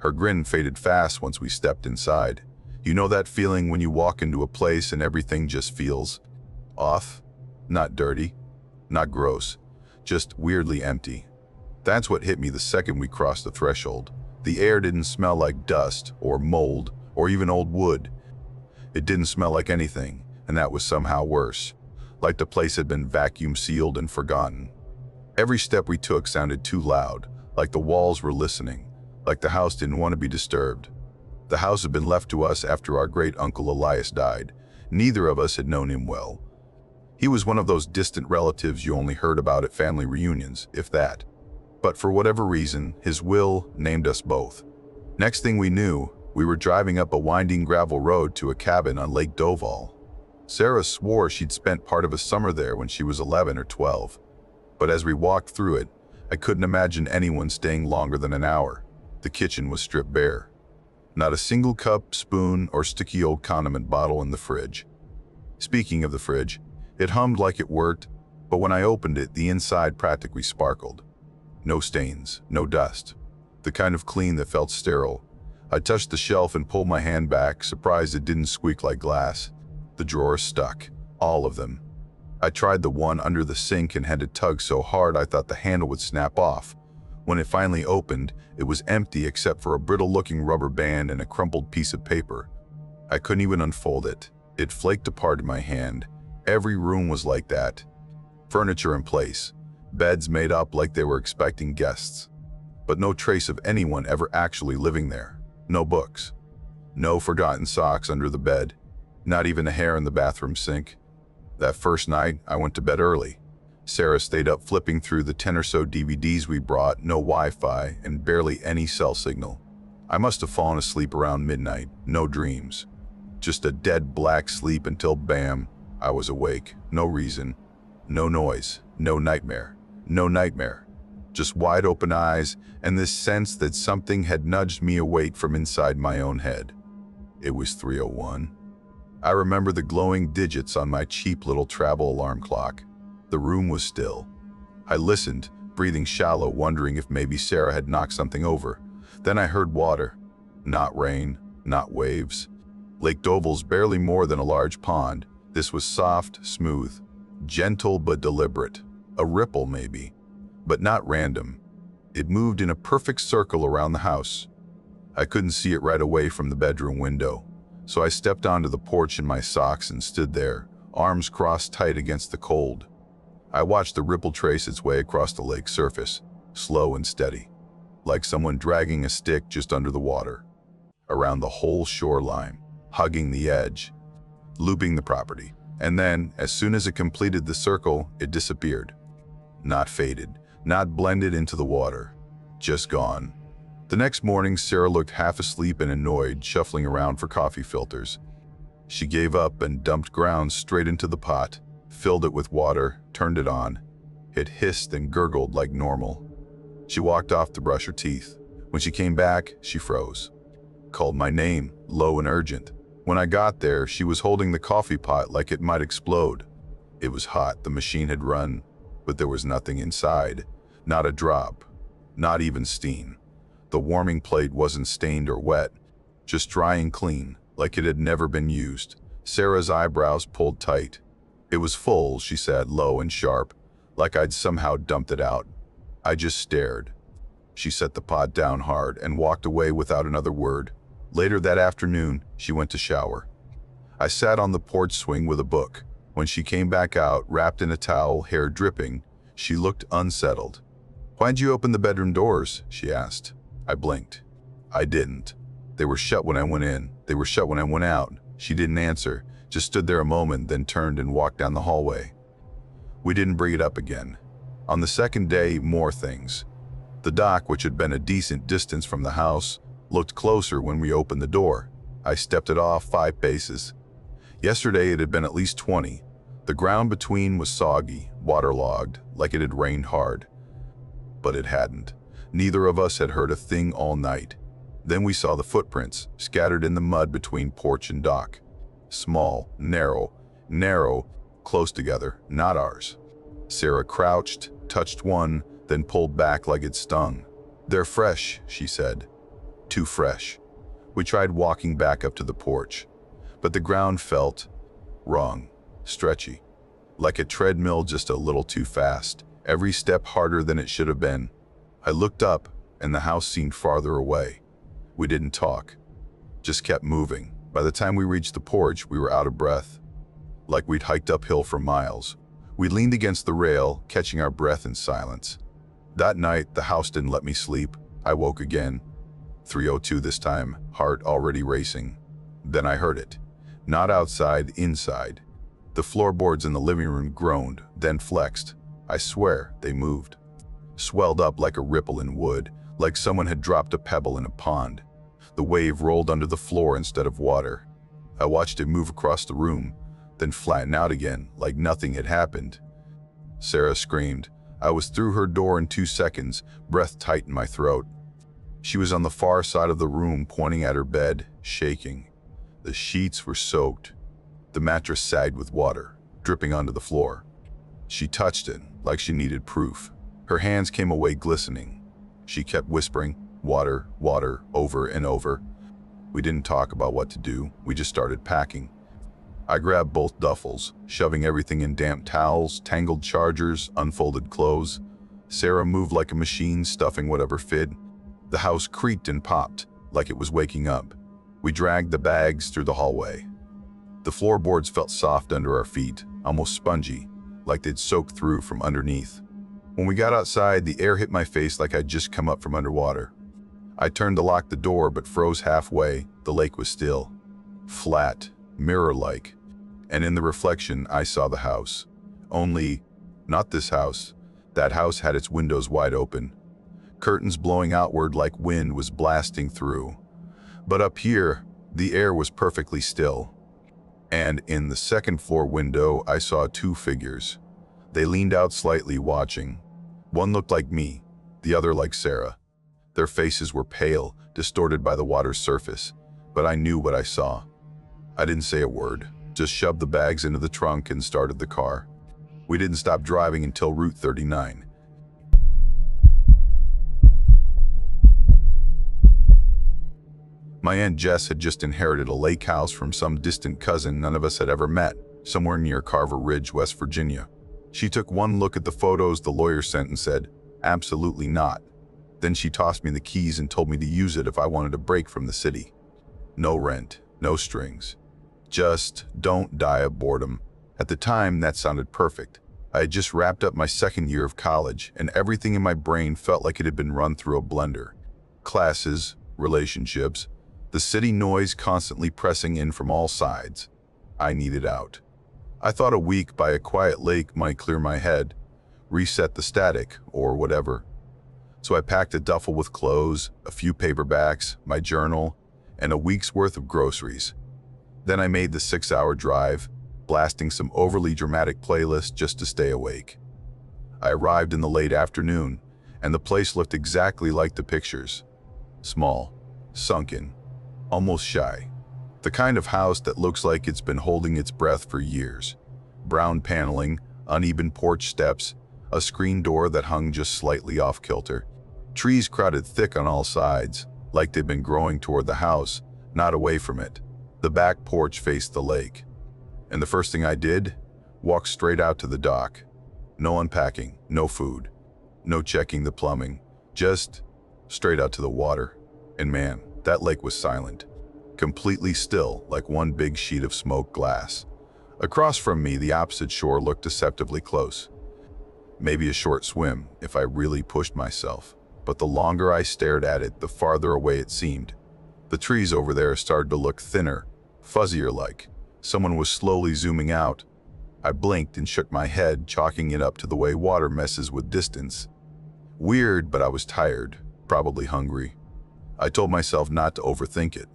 Her grin faded fast once we stepped inside. You know that feeling when you walk into a place and everything just feels off? Not dirty, not gross, just weirdly empty. That's what hit me the second we crossed the threshold. The air didn't smell like dust or mold or even old wood. It didn't smell like anything, and that was somehow worse. Like the place had been vacuum sealed and forgotten. Every step we took sounded too loud, like the walls were listening, like the house didn't want to be disturbed. The house had been left to us after our great-uncle Elias died. Neither of us had known him well. He was one of those distant relatives you only heard about at family reunions, if that. But for whatever reason, his will named us both. Next thing we knew, we were driving up a winding gravel road to a cabin on Lake Doval. Sarah swore she'd spent part of a summer there when she was 11 or 12. But as we walked through it, I couldn't imagine anyone staying longer than an hour. The kitchen was stripped bare. Not a single cup, spoon, or sticky old condiment bottle in the fridge. Speaking of the fridge, it hummed like it worked, but when I opened it, the inside practically sparkled. No stains, no dust. The kind of clean that felt sterile. I touched the shelf and pulled my hand back, surprised it didn't squeak like glass. The drawers stuck, all of them. I tried the one under the sink and had to tug so hard I thought the handle would snap off. When it finally opened, it was empty except for a brittle-looking rubber band and a crumpled piece of paper. I couldn't even unfold it. It flaked apart in my hand. Every room was like that. Furniture in place, beds made up like they were expecting guests. But no trace of anyone ever actually living there. No books. No forgotten socks under the bed. Not even a hair in the bathroom sink. That first night, I went to bed early. Sarah stayed up flipping through the 10 or so DVDs we brought, no Wi-Fi, and barely any cell signal. I must have fallen asleep around midnight, no dreams. Just a dead black sleep until bam, I was awake. No reason, no noise, no nightmare. No nightmare. Just wide open eyes and this sense that something had nudged me awake from inside my own head. It was 3:01. I remember the glowing digits on my cheap little travel alarm clock. The room was still. I listened, breathing shallow, wondering if maybe Sarah had knocked something over. Then I heard water. Not rain, not waves. Lake Doval's barely more than a large pond. This was soft, smooth, gentle but deliberate. A ripple maybe, but not random. It moved in a perfect circle around the house. I couldn't see it right away from the bedroom window, so I stepped onto the porch in my socks and stood there, arms crossed tight against the cold. I watched the ripple trace its way across the lake's surface, slow and steady, like someone dragging a stick just under the water, around the whole shoreline, hugging the edge, looping the property. And then, as soon as it completed the circle, it disappeared. Not faded, not blended into the water, just gone. The next morning, Sarah looked half asleep and annoyed, shuffling around for coffee filters. She gave up and dumped grounds straight into the pot, filled it with water, turned it on. It hissed and gurgled like normal. She walked off to brush her teeth. When she came back, she froze. Called my name, low and urgent. When I got there, she was holding the coffee pot like it might explode. It was hot, the machine had run, but there was nothing inside. Not a drop, not even steam. The warming plate wasn't stained or wet, just dry and clean, like it had never been used. Sarah's eyebrows pulled tight. It was full, she said, low and sharp, like I'd somehow dumped it out. I just stared. She set the pot down hard and walked away without another word. Later that afternoon, she went to shower. I sat on the porch swing with a book. When she came back out, wrapped in a towel, hair dripping, she looked unsettled. "Why'd you open the bedroom doors?" she asked. I blinked. I didn't. They were shut when I went in. They were shut when I went out. She didn't answer, just stood there a moment, then turned and walked down the hallway. We didn't bring it up again. On the second day, more things. The dock, which had been a decent distance from the house, looked closer when we opened the door. I stepped it off 5 paces. Yesterday it had been at least 20. The ground between was soggy, waterlogged, like it had rained hard. But it hadn't. Neither of us had heard a thing all night. Then we saw the footprints, scattered in the mud between porch and dock. Small, narrow, close together, not ours. Sarah crouched, touched one, then pulled back like it stung. "They're fresh," she said. Too fresh. We tried walking back up to the porch, but the ground felt wrong, stretchy, like a treadmill just a little too fast, every step harder than it should have been. I looked up, and the house seemed farther away. We didn't talk, just kept moving. By the time we reached the porch, we were out of breath, like we'd hiked uphill for miles. We leaned against the rail, catching our breath in silence. That night, the house didn't let me sleep. I woke again. 3:02 this time, heart already racing. Then I heard it. Not outside, inside. The floorboards in the living room groaned, then flexed. I swear, they moved. Swelled up like a ripple in wood, like someone had dropped a pebble in a pond. The wave rolled under the floor instead of water. I watched it move across the room, then flatten out again, like nothing had happened. Sarah screamed. I was through her door in 2 seconds, breath tight in my throat. She was on the far side of the room, pointing at her bed, shaking. The sheets were soaked. The mattress sagged with water, dripping onto the floor. She touched it, like she needed proof. Her hands came away glistening. She kept whispering, "Water, water," over and over. We didn't talk about what to do, we just started packing. I grabbed both duffels, shoving everything in damp towels, tangled chargers, unfolded clothes. Sarah moved like a machine, stuffing whatever fit. The house creaked and popped, like it was waking up. We dragged the bags through the hallway. The floorboards felt soft under our feet, almost spongy, like they'd soaked through from underneath. When we got outside, the air hit my face like I'd just come up from underwater. I turned to lock the door, but froze halfway. The lake was still, flat, mirror-like, and in the reflection I saw the house. Only, not this house. That house had its windows wide open. Curtains blowing outward like wind was blasting through. But up here, the air was perfectly still. And in the second floor window, I saw 2 figures. They leaned out slightly, watching. One looked like me, the other like Sarah. Their faces were pale, distorted by the water's surface, but I knew what I saw. I didn't say a word, just shoved the bags into the trunk and started the car. We didn't stop driving until Route 39. My Aunt Jess had just inherited a lake house from some distant cousin none of us had ever met, somewhere near Carver Ridge, West Virginia. She took one look at the photos the lawyer sent and said, "Absolutely not." Then she tossed me the keys and told me to use it if I wanted a break from the city. No rent, no strings. Just don't die of boredom. At the time, that sounded perfect. I had just wrapped up my second year of college, and everything in my brain felt like it had been run through a blender. Classes, relationships, the city noise constantly pressing in from all sides. I needed out. I thought a week by a quiet lake might clear my head, reset the static, or whatever. So I packed a duffel with clothes, a few paperbacks, my journal, and a week's worth of groceries. Then I made the 6-hour drive, blasting some overly dramatic playlist just to stay awake. I arrived in the late afternoon, and the place looked exactly like the pictures. Small, sunken, almost shy. The kind of house that looks like it's been holding its breath for years. Brown paneling, uneven porch steps, a screen door that hung just slightly off-kilter. Trees crowded thick on all sides, like they'd been growing toward the house, not away from it. The back porch faced the lake. And the first thing I did, walked straight out to the dock. No unpacking, no food, no checking the plumbing, just straight out to the water. And man, that lake was silent. Completely still, like one big sheet of smoked glass. Across from me, the opposite shore looked deceptively close. Maybe a short swim, if I really pushed myself. but the longer I stared at it, the farther away it seemed. The trees over there started to look thinner, fuzzier like someone was slowly zooming out. I blinked and shook my head, chalking it up to the way water messes with distance. Weird, but I was tired, probably hungry. I told myself not to overthink it.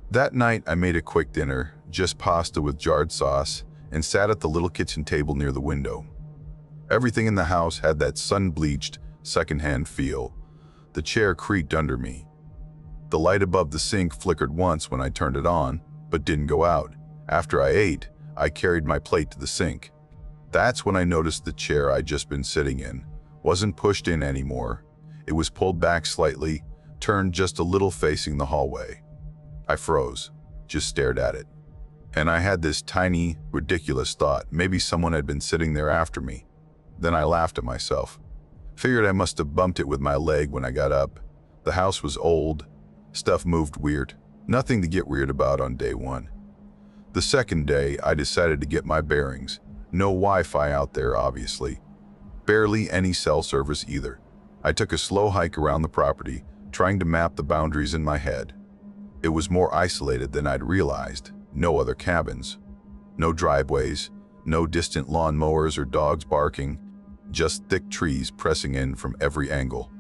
That night, I made a quick dinner, just pasta with jarred sauce, and sat at the little kitchen table near the window. Everything in the house had that sun-bleached, secondhand feel. The chair creaked under me. The light above the sink flickered once when I turned it on, but didn't go out. After I ate, I carried my plate to the sink. That's when I noticed the chair I'd just been sitting in wasn't pushed in anymore. It was pulled back slightly, turned just a little facing the hallway. I froze, just stared at it. And I had this tiny, ridiculous thought, maybe someone had been sitting there after me. Then I laughed at myself. Figured I must have bumped it with my leg when I got up. The house was old. Stuff moved weird. Nothing to get weird about on day one. The second day, I decided to get my bearings. No Wi-Fi out there, obviously. Barely any cell service either. I took a slow hike around the property, trying to map the boundaries in my head. It was more isolated than I'd realized. No other cabins. No driveways. No distant lawn mowers or dogs barking. Just thick trees pressing in from every angle.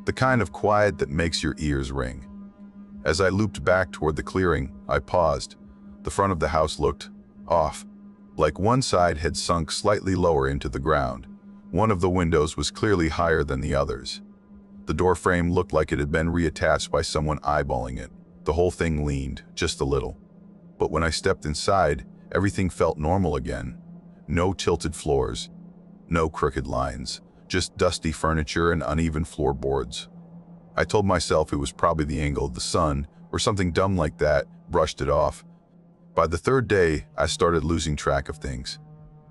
The kind of quiet that makes your ears ring. As I looped back toward the clearing, I paused. The front of the house looked off, like one side had sunk slightly lower into the ground. One of the windows was clearly higher than the others. The door frame looked like it had been reattached by someone eyeballing it. The whole thing leaned, just a little. But when I stepped inside, everything felt normal again. No tilted floors, no crooked lines, just dusty furniture and uneven floorboards. I told myself it was probably the angle of the sun, or something dumb like that, brushed it off. By the third day, I started losing track of things.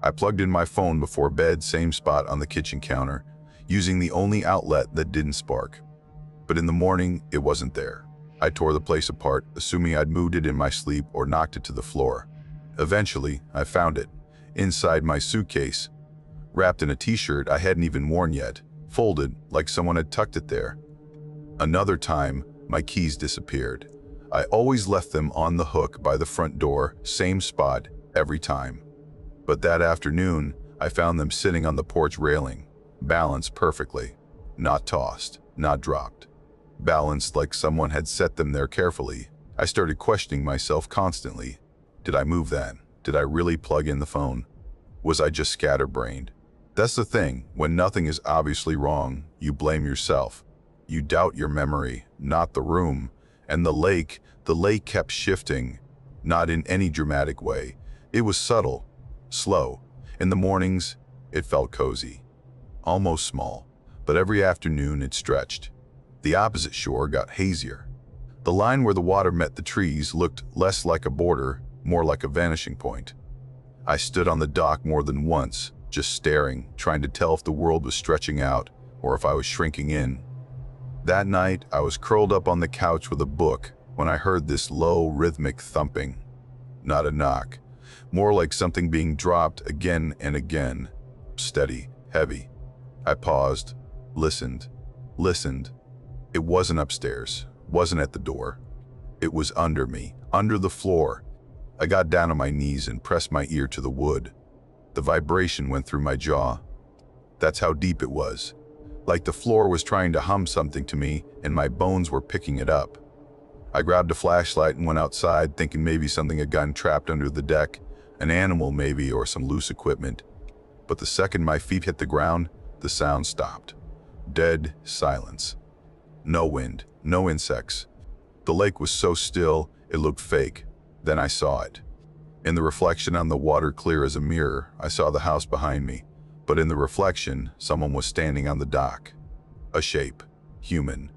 I plugged in my phone before bed, same spot on the kitchen counter, using the only outlet that didn't spark. But in the morning, it wasn't there. I tore the place apart, assuming I'd moved it in my sleep or knocked it to the floor. Eventually, I found it, inside my suitcase, wrapped in a t-shirt I hadn't even worn yet, folded like someone had tucked it there. Another time, my keys disappeared. I always left them on the hook by the front door, same spot, every time. But that afternoon, I found them sitting on the porch railing, balanced perfectly, not tossed, not dropped. Balanced like someone had set them there carefully. I started questioning myself constantly. Did I move then? Did I really plug in the phone? Was I just scatterbrained? That's the thing, when nothing is obviously wrong, you blame yourself. You doubt your memory, not the room. And the lake kept shifting, not in any dramatic way. It was subtle, slow. In the mornings, it felt cozy, almost small, but every afternoon it stretched. The opposite shore got hazier. The line where the water met the trees looked less like a border, more like a vanishing point. I stood on the dock more than once, just staring, trying to tell if the world was stretching out or if I was shrinking in. That night, I was curled up on the couch with a book when I heard this low, rhythmic thumping. Not a knock, more like something being dropped again and again, steady, heavy. I paused, listened. It wasn't upstairs, wasn't at the door. It was under me, under the floor. I got down on my knees and pressed my ear to the wood. The vibration went through my jaw. That's how deep it was. Like the floor was trying to hum something to me and my bones were picking it up. I grabbed a flashlight and went outside, thinking maybe something had gotten trapped under the deck, an animal maybe, or some loose equipment. But the second my feet hit the ground, the sound stopped. Dead silence. No wind, no insects. The lake was so still, it looked fake. Then I saw it. In the reflection on the water clear as a mirror, I saw the house behind me. But in the reflection, someone was standing on the dock. A shape. Human.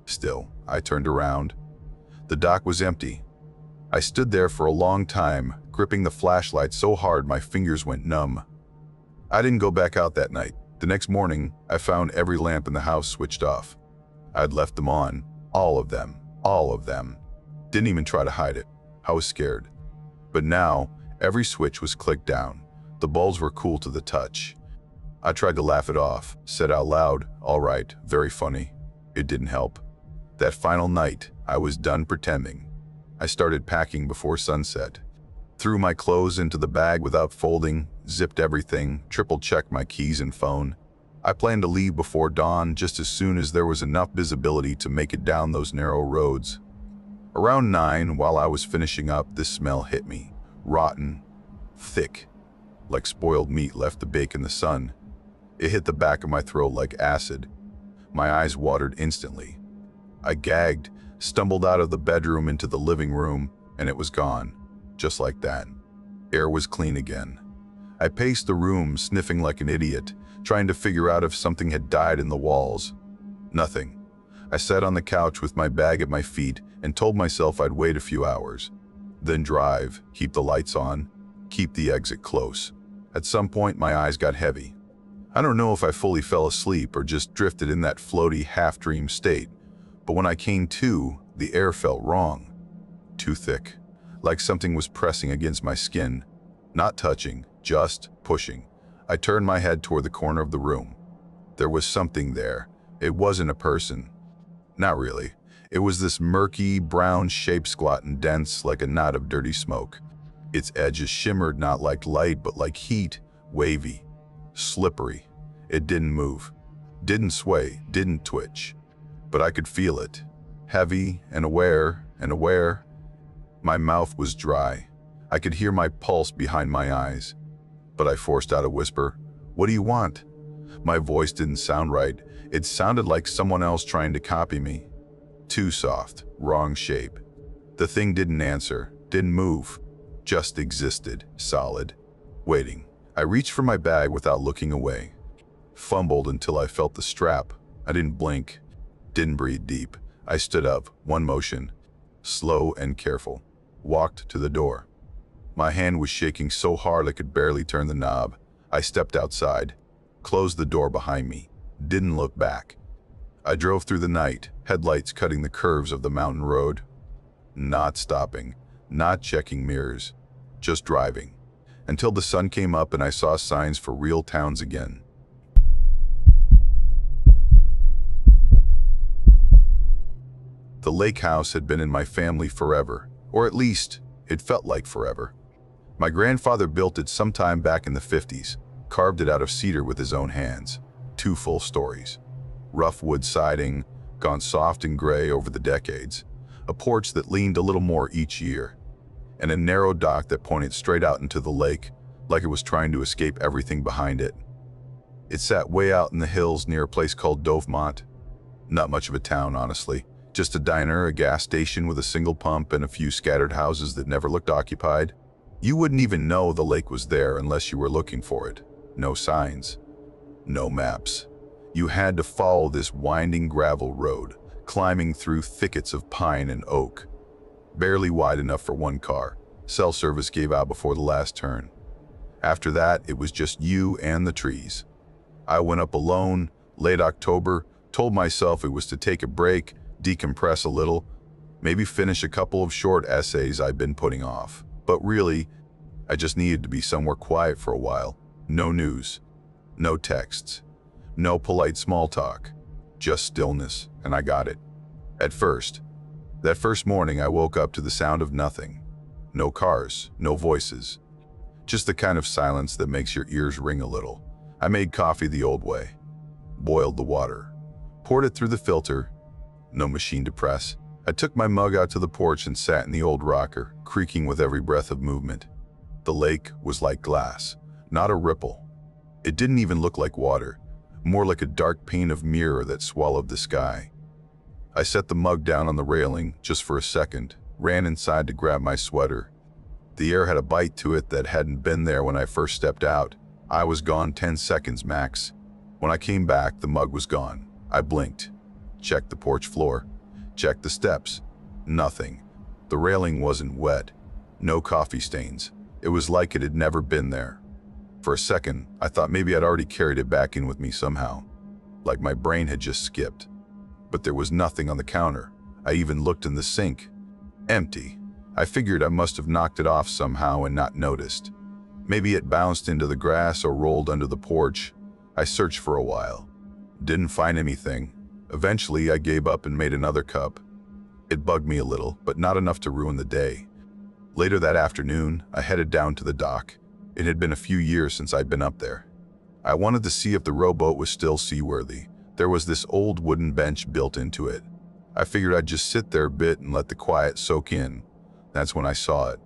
Still, I turned around. The dock was empty. I stood there for a long time, gripping the flashlight so hard my fingers went numb. I didn't go back out that night. The next morning, I found every lamp in the house switched off. I'd left them on. All of them. Didn't even try to hide it. I was scared. But now, every switch was clicked down. The bulbs were cool to the touch. I tried to laugh it off, said out loud, "All right, very funny." It didn't help. That final night, I was done pretending. I started packing before sunset. Threw my clothes into the bag without folding, zipped everything, triple-checked my keys and phone. I planned to leave before dawn just as soon as there was enough visibility to make it down those narrow roads. Around 9, while I was finishing up, this smell hit me. Rotten, thick, like spoiled meat left to bake in the sun. It hit the back of my throat like acid. My eyes watered instantly. I gagged, stumbled out of the bedroom into the living room, and it was gone. Just like that. Air was clean again. I paced the room, sniffing like an idiot, trying to figure out if something had died in the walls. Nothing. I sat on the couch with my bag at my feet and told myself I'd wait a few hours. Then drive, keep the lights on, keep the exit close. At some point, my eyes got heavy. I don't know if I fully fell asleep or just drifted in that floaty half-dream state, but when I came to, the air felt wrong. Too thick. Like something was pressing against my skin. Not touching, just pushing. I turned my head toward the corner of the room. There was something there. It wasn't a person. Not really. It was this murky, brown shape, squat and dense like a knot of dirty smoke. Its edges shimmered not like light but like heat, wavy, slippery. It didn't move, didn't sway, didn't twitch. But I could feel it. Heavy and aware and aware. My mouth was dry. I could hear my pulse behind my eyes. But I forced out a whisper. "What do you want?" My voice didn't sound right. It sounded like someone else trying to copy me. Too soft, wrong shape. The thing didn't answer, didn't move, just existed, solid, waiting. I reached for my bag without looking away. Fumbled until I felt the strap. I didn't blink, didn't breathe deep. I stood up, one motion, slow and careful. Walked to the door. My hand was shaking so hard I could barely turn the knob. I stepped outside, closed the door behind me, didn't look back. I drove through the night, headlights cutting the curves of the mountain road. Not stopping, not checking mirrors, just driving. Until the sun came up and I saw signs for real towns again. The lake house had been in my family forever, or at least, it felt like forever. My grandfather built it sometime back in the 50s, carved it out of cedar with his own hands. 2 full stories. Rough wood siding, gone soft and gray over the decades. A porch that leaned a little more each year. And a narrow dock that pointed straight out into the lake, like it was trying to escape everything behind it. It sat way out in the hills near a place called Dovemont. Not much of a town, honestly. Just a diner, a gas station with a single pump, and a few scattered houses that never looked occupied. You wouldn't even know the lake was there unless you were looking for it. No signs. No maps. You had to follow this winding gravel road, climbing through thickets of pine and oak. Barely wide enough for one car. Cell service gave out before the last turn. After that, it was just you and the trees. I went up alone, late October, told myself it was to take a break, decompress a little, maybe finish a couple of short essays I'd been putting off. But really, I just needed to be somewhere quiet for a while. No news, no texts, no polite small talk, just stillness, and I got it. At first. That first morning I woke up to the sound of nothing. No cars, no voices. Just the kind of silence that makes your ears ring a little. I made coffee the old way. Boiled the water. Poured it through the filter. No machine to press. I took my mug out to the porch and sat in the old rocker, creaking with every breath of movement. The lake was like glass, not a ripple. It didn't even look like water, more like a dark pane of mirror that swallowed the sky. I set the mug down on the railing just for a second, ran inside to grab my sweater. The air had a bite to it that hadn't been there when I first stepped out. I was gone 10 seconds max. When I came back, the mug was gone. I blinked, checked the porch floor, checked the steps. Nothing. The railing wasn't wet. No coffee stains. It was like it had never been there. For a second, I thought maybe I'd already carried it back in with me somehow, like my brain had just skipped. But there was nothing on the counter. I even looked in the sink. Empty. I figured I must have knocked it off somehow and not noticed. Maybe it bounced into the grass or rolled under the porch. I searched for a while. Didn't find anything. Eventually, I gave up and made another cup. It bugged me a little, but not enough to ruin the day. Later that afternoon, I headed down to the dock. It had been a few years since I'd been up there. I wanted to see if the rowboat was still seaworthy. There was this old wooden bench built into it. I figured I'd just sit there a bit and let the quiet soak in. That's when I saw it.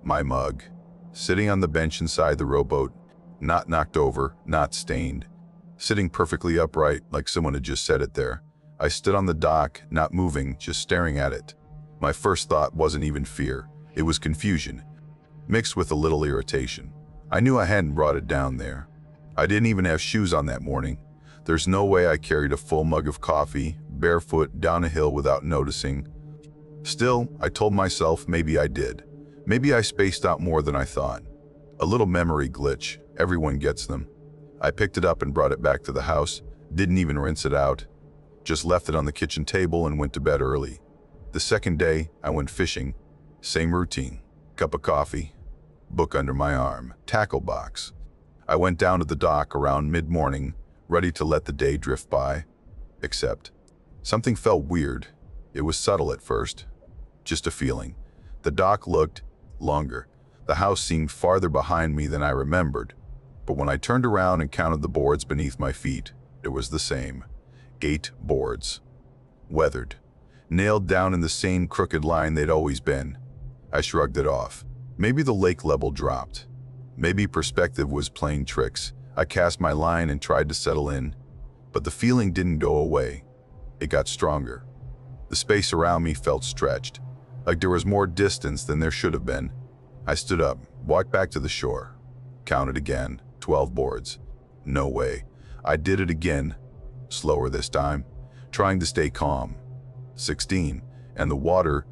My mug. Sitting on the bench inside the rowboat, not knocked over, not stained. Sitting perfectly upright, like someone had just set it there. I stood on the dock, not moving, just staring at it. My first thought wasn't even fear. It was confusion, mixed with a little irritation. I knew I hadn't brought it down there. I didn't even have shoes on that morning. There's no way I carried a full mug of coffee, barefoot, down a hill without noticing. Still, I told myself maybe I did. Maybe I spaced out more than I thought. A little memory glitch. Everyone gets them. I picked it up and brought it back to the house. Didn't even rinse it out. Just left it on the kitchen table and went to bed early. The second day, I went fishing. Same routine. Cup of coffee, book under my arm, tackle box. I went down to the dock around mid-morning, ready to let the day drift by. Except, something felt weird. It was subtle at first. Just a feeling. The dock looked longer. The house seemed farther behind me than I remembered. But when I turned around and counted the boards beneath my feet, it was the same. 8 boards. Weathered. Nailed down in the same crooked line they'd always been. I shrugged it off. Maybe the lake level dropped. Maybe perspective was playing tricks. I cast my line and tried to settle in. But the feeling didn't go away. It got stronger. The space around me felt stretched, like there was more distance than there should have been. I stood up, walked back to the shore. Counted again. 12 boards. No way. I did it again. Slower this time, trying to stay calm. 16. And the water,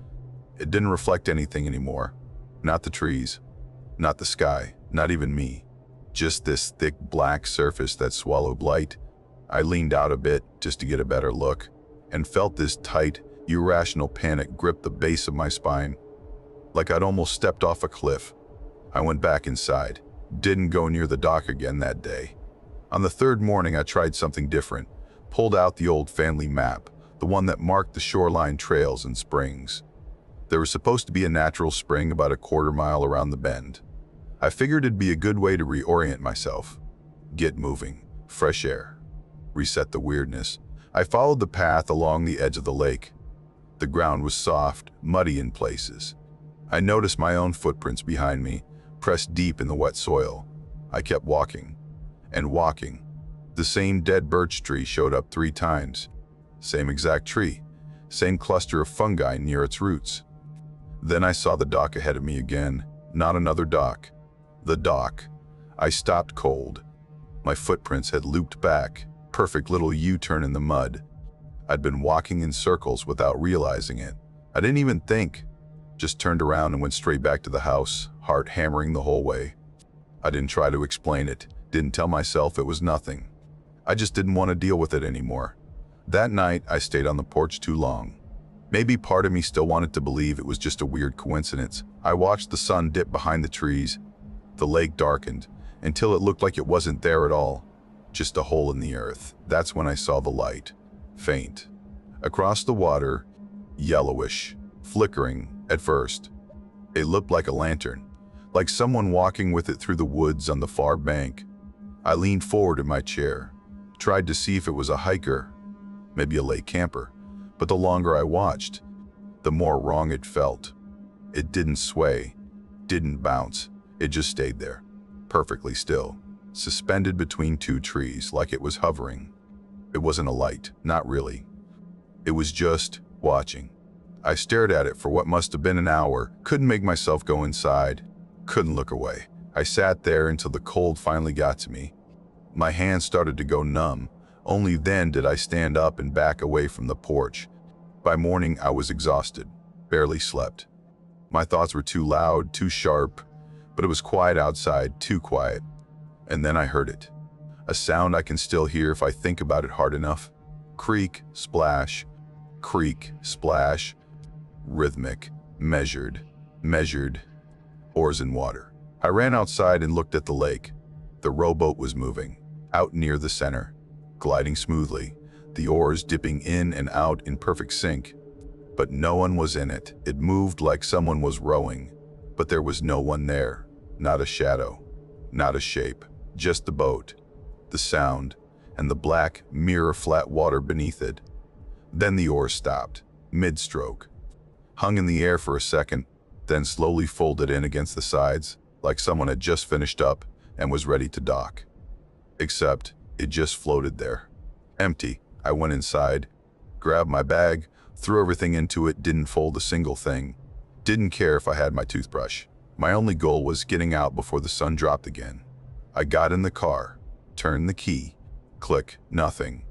it didn't reflect anything anymore. Not the trees, not the sky, not even me. Just this thick black surface that swallowed light. I leaned out a bit just to get a better look, and felt this tight, irrational panic grip the base of my spine. Like I'd almost stepped off a cliff. I went back inside. Didn't go near the dock again that day. On the third morning, I tried something different. Pulled out the old family map, the one that marked the shoreline trails and springs. There was supposed to be a natural spring about a quarter mile around the bend. I figured it'd be a good way to reorient myself. Get moving, fresh air, reset the weirdness. I followed the path along the edge of the lake. The ground was soft, muddy in places. I noticed my own footprints behind me, pressed deep in the wet soil. I kept walking and walking. The same dead birch tree showed up 3 times. Same exact tree, same cluster of fungi near its roots. Then I saw the dock ahead of me again. Not another dock. The dock. I stopped cold. My footprints had looped back, perfect little U-turn in the mud. I'd been walking in circles without realizing it. I didn't even think. Just turned around and went straight back to the house, heart hammering the whole way. I didn't try to explain it, didn't tell myself it was nothing. I just didn't want to deal with it anymore. That night, I stayed on the porch too long. Maybe part of me still wanted to believe it was just a weird coincidence. I watched the sun dip behind the trees. The lake darkened, until it looked like it wasn't there at all. Just a hole in the earth. That's when I saw the light. Faint. Across the water, yellowish, flickering at first. It looked like a lantern, like someone walking with it through the woods on the far bank. I leaned forward in my chair, tried to see if it was a hiker, maybe a late camper, but the longer I watched, the more wrong it felt. It didn't sway, didn't bounce, it just stayed there, perfectly still, suspended between 2 trees like it was hovering. It wasn't a light, not really. It was just watching. I stared at it for what must have been an hour, couldn't make myself go inside, couldn't look away. I sat there until the cold finally got to me. My hands started to go numb. Only then did I stand up and back away from the porch. By morning, I was exhausted, barely slept. My thoughts were too loud, too sharp, but it was quiet outside, too quiet. And then I heard it. A sound I can still hear if I think about it hard enough. Creak, splash, creak, splash. Rhythmic, measured, oars in water. I ran outside and looked at the lake. The rowboat was moving, out near the center, gliding smoothly. the oars dipping in and out in perfect sync. But no one was in it. It moved like someone was rowing, but there was no one there. Not a shadow, not a shape, just the boat, the sound, and the black, mirror-flat water beneath it. Then the oars stopped, mid-stroke, hung in the air for a second, then slowly folded in against the sides, like someone had just finished up and was ready to dock. Except it just floated there, empty. I went inside, grabbed my bag, threw everything into it, didn't fold a single thing, didn't care if I had my toothbrush. My only goal was getting out before the sun dropped again. I got in the car, turned the key, click, nothing.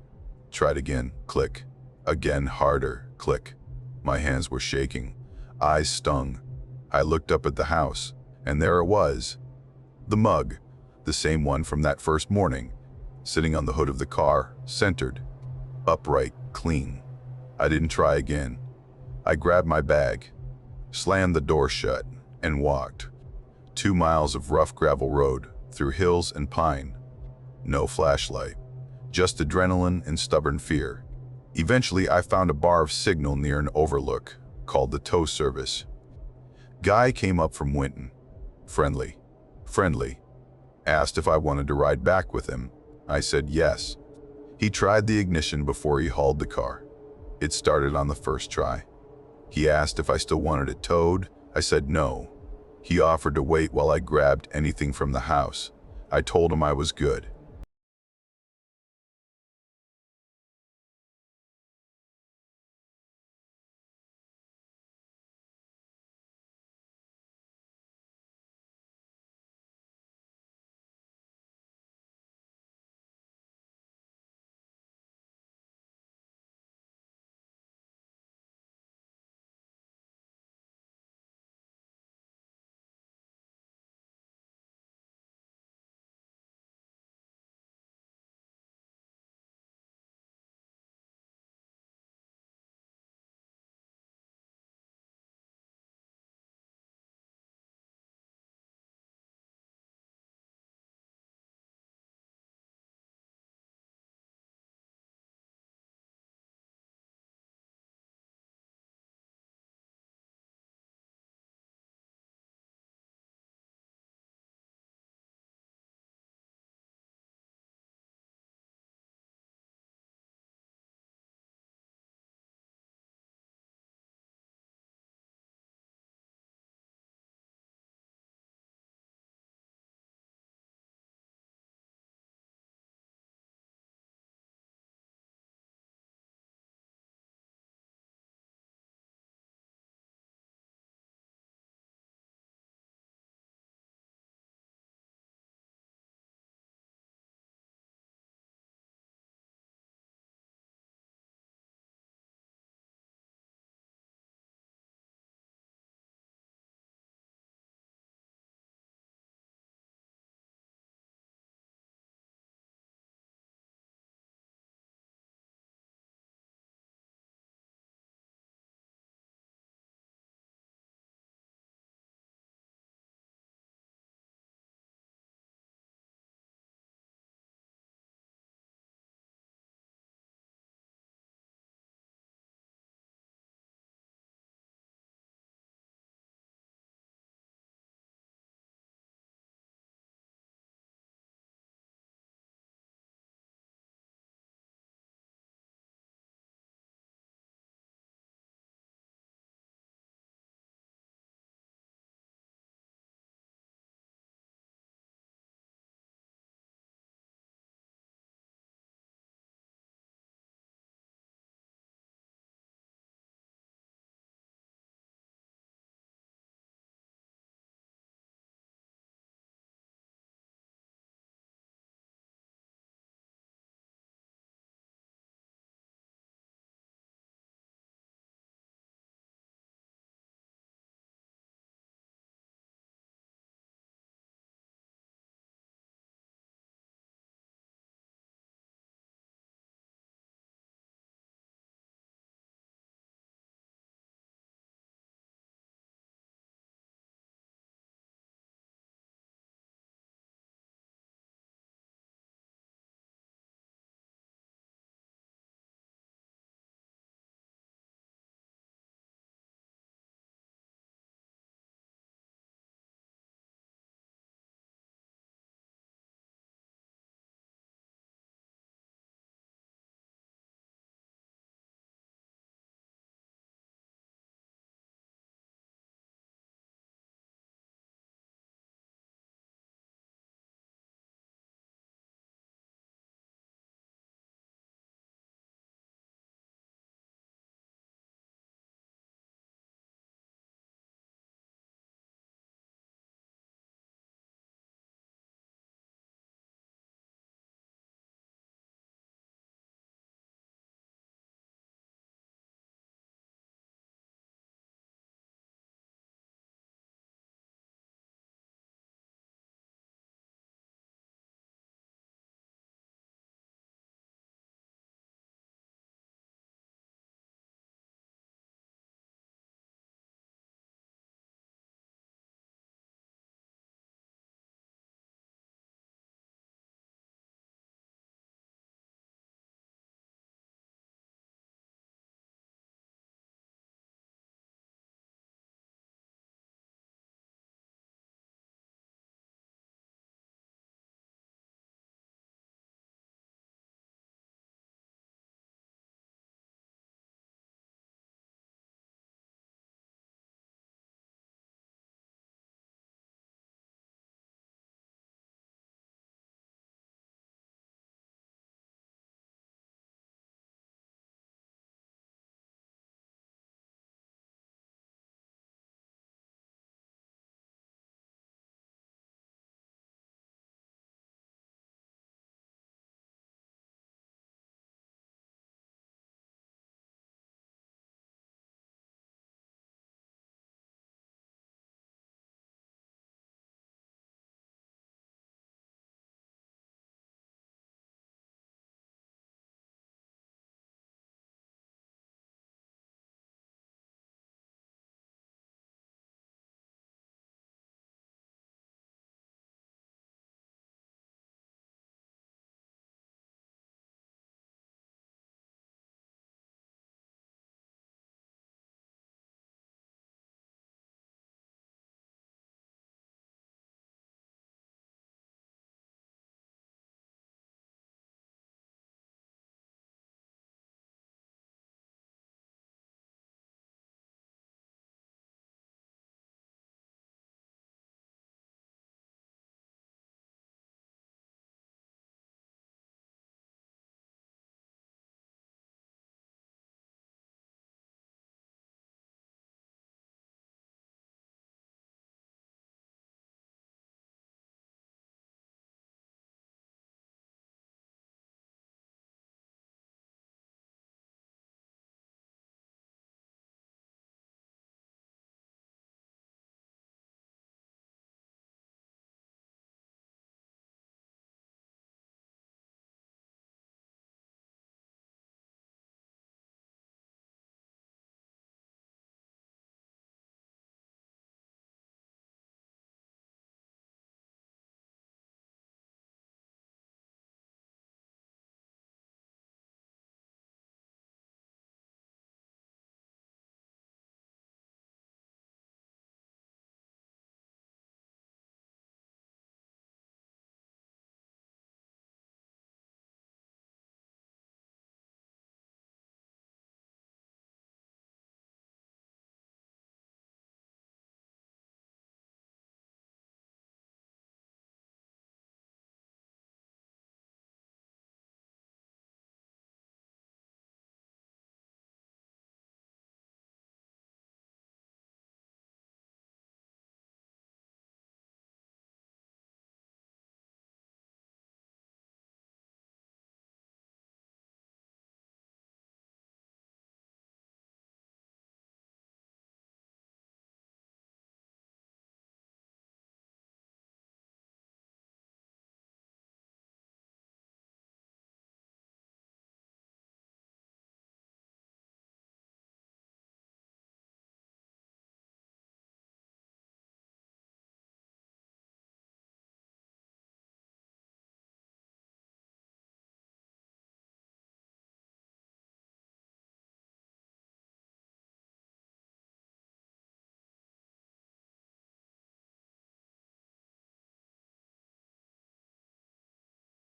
Tried again, click. Again, harder, click. My hands were shaking, eyes stung. I looked up at the house, and there it was. The mug, the same one from that first morning, sitting on the hood of the car, centered, upright, clean. I didn't try again. I grabbed my bag, slammed the door shut, and walked. 2 miles of rough gravel road, through hills and pine. No flashlight, just adrenaline and stubborn fear. Eventually, I found a bar of signal near an overlook, called the tow service. Guy came up from Winton. Friendly. Asked if I wanted to ride back with him. I said yes. He tried the ignition before he hauled the car. It started on the first try. He asked if I still wanted it towed. I said no. He offered to wait while I grabbed anything from the house. I told him I was good.